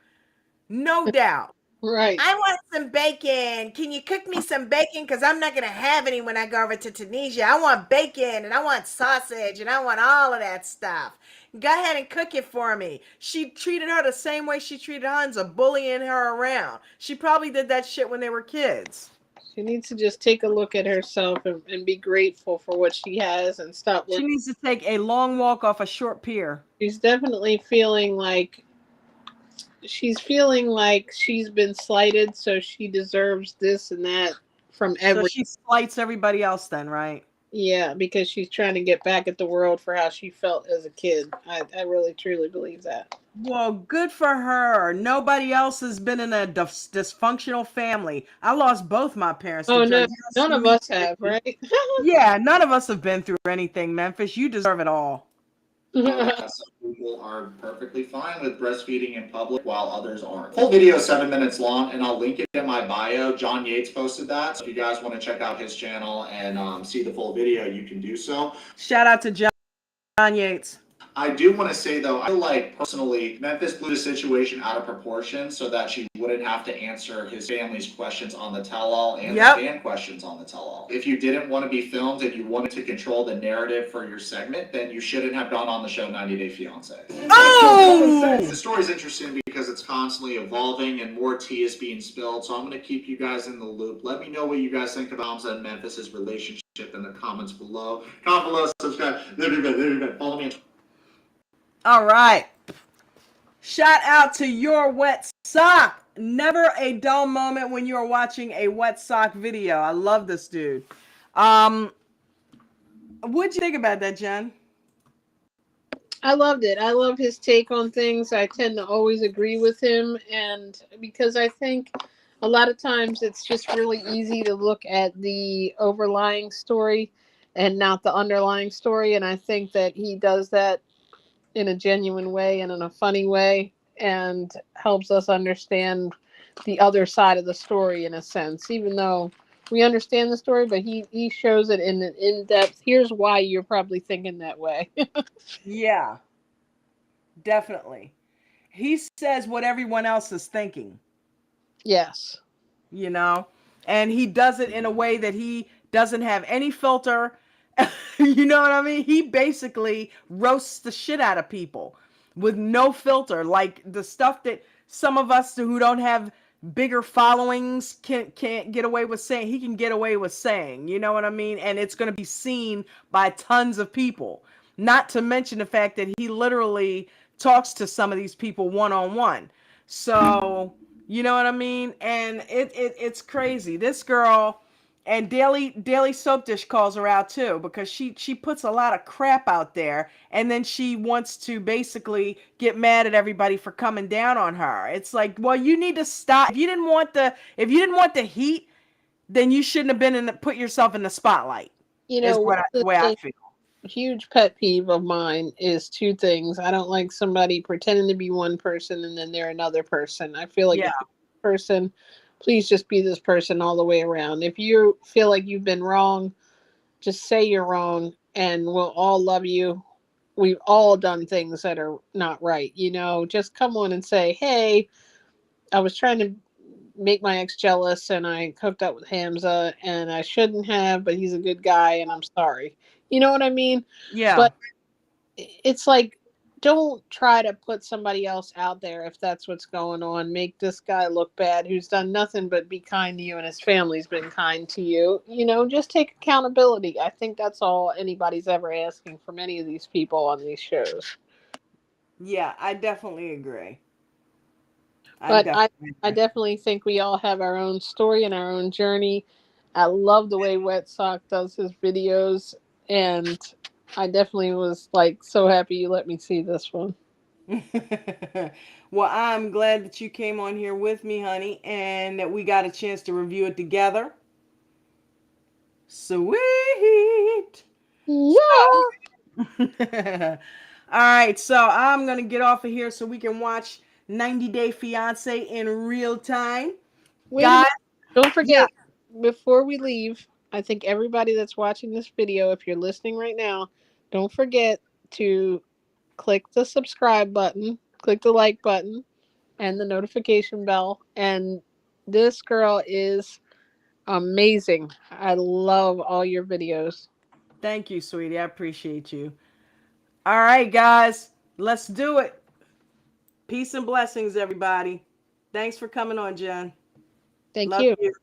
[SPEAKER 1] No doubt.
[SPEAKER 2] Right.
[SPEAKER 1] I want some bacon. Can you cook me some bacon? Because I'm not going to have any when I go over to Tunisia. I want bacon and I want sausage and I want all of that stuff. Go ahead and cook it for me. She treated her the same way she treated Hansa, bullying her around. She probably did that shit when they were kids.
[SPEAKER 2] She needs to just take a look at herself and be grateful for what she has and stop.
[SPEAKER 1] She needs to take a long walk off a short pier.
[SPEAKER 2] She's definitely feeling like she's been slighted, so she deserves this and that from everyone.
[SPEAKER 1] So she slights everybody else then, right?
[SPEAKER 2] Yeah, because she's trying to get back at the world for how she felt as a kid. I really truly believe that.
[SPEAKER 1] Well, good for her. Nobody else has been in a dysfunctional family. I lost both my parents to
[SPEAKER 2] Oh no,
[SPEAKER 1] drugs. Yes,
[SPEAKER 2] none of
[SPEAKER 1] we
[SPEAKER 2] us have,
[SPEAKER 1] did.
[SPEAKER 2] right?
[SPEAKER 1] Yeah, none of us have been through anything, Memphis. You deserve it all.
[SPEAKER 4] Some people are perfectly fine with breastfeeding in public while others aren't. Full video is 7 minutes long, and I'll link it in my bio. John Yates posted that. So if you guys want to check out his channel and see the full video, you can do so.
[SPEAKER 1] Shout out to John Yates.
[SPEAKER 4] I do want to say though, I feel like personally, Memphis blew the situation out of proportion so that she wouldn't have to answer his family's questions on the tell-all and the fan questions on the tell-all. If you didn't want to be filmed and you wanted to control the narrative for your segment, then you shouldn't have gone on the show 90 Day Fiancé.
[SPEAKER 1] Oh!
[SPEAKER 4] The story's interesting because it's constantly evolving and more tea is being spilled, so I'm going to keep you guys in the loop. Let me know what you guys think about Hamza and Memphis' relationship in the comments below. Comment below, subscribe. There you go. Follow me on Twitter.
[SPEAKER 1] All right. Shout out to Your Wet Sock. Never a dull moment when you're watching a wet sock video. I love this dude. What'd you think about that, Jen?
[SPEAKER 2] I loved it. I love his take on things. I tend to always agree with him, and because I think a lot of times it's just really easy to look at the overlying story and not the underlying story, and I think that he does that in a genuine way and in a funny way and helps us understand the other side of the story in a sense, even though we understand the story, but he shows it in an in-depth, here's why you're probably thinking that way.
[SPEAKER 1] Yeah, definitely. He says what everyone else is thinking.
[SPEAKER 2] Yes.
[SPEAKER 1] You know, and he does it in a way that he doesn't have any filter. You know what I mean? He basically roasts the shit out of people with no filter. Like the stuff that some of us who don't have bigger followings can't get away with saying, he can get away with saying, you know what I mean? And it's going to be seen by tons of people. Not to mention the fact that he literally talks to some of these people one-on-one. So, you know what I mean? And it's crazy. This girl, and Daily Soap Dish calls her out too, because she puts a lot of crap out there, and then she wants to basically get mad at everybody for coming down on her. It's like, well, you need to stop. If you didn't want the heat, then you shouldn't have put yourself in the spotlight.
[SPEAKER 2] You
[SPEAKER 1] Is
[SPEAKER 2] know,
[SPEAKER 1] the way I feel.
[SPEAKER 2] huge pet peeve of mine is two things. I don't like somebody pretending to be one person and then they're another person. I feel like if you're a person, please just be this person all the way around. If you feel like you've been wrong, just say you're wrong and we'll all love you. We've all done things that are not right. You know, just come on and say, hey, I was trying to make my ex jealous and I hooked up with Hamza and I shouldn't have, but he's a good guy and I'm sorry. You know what I mean?
[SPEAKER 1] Yeah.
[SPEAKER 2] But it's like, don't try to put somebody else out there if that's what's going on. Make this guy look bad who's done nothing but be kind to you and his family's been kind to you. You know, just take accountability. I think that's all anybody's ever asking from any of these people on these shows.
[SPEAKER 1] Yeah, I definitely agree.
[SPEAKER 2] But I definitely think we all have our own story and our own journey. I love the way Wet Sock does his videos, and I definitely was like so happy you let me see this one.
[SPEAKER 1] Well, I'm glad that you came on here with me, honey, and that we got a chance to review it together. Sweet.
[SPEAKER 2] Yeah.
[SPEAKER 1] All right, so I'm gonna get off of here so we can watch 90 Day Fiancé in real time.
[SPEAKER 2] Wait a minute. Don't forget, before we leave, I think everybody that's watching this video, if you're listening right now, don't forget to click the subscribe button, click the like button, and the notification bell. And this girl is amazing. I love all your videos.
[SPEAKER 1] Thank you, sweetie. I appreciate you. All right, guys, let's do it. Peace and blessings, everybody. Thanks for coming on, Jen.
[SPEAKER 2] Thank
[SPEAKER 1] Love
[SPEAKER 2] you.
[SPEAKER 1] you.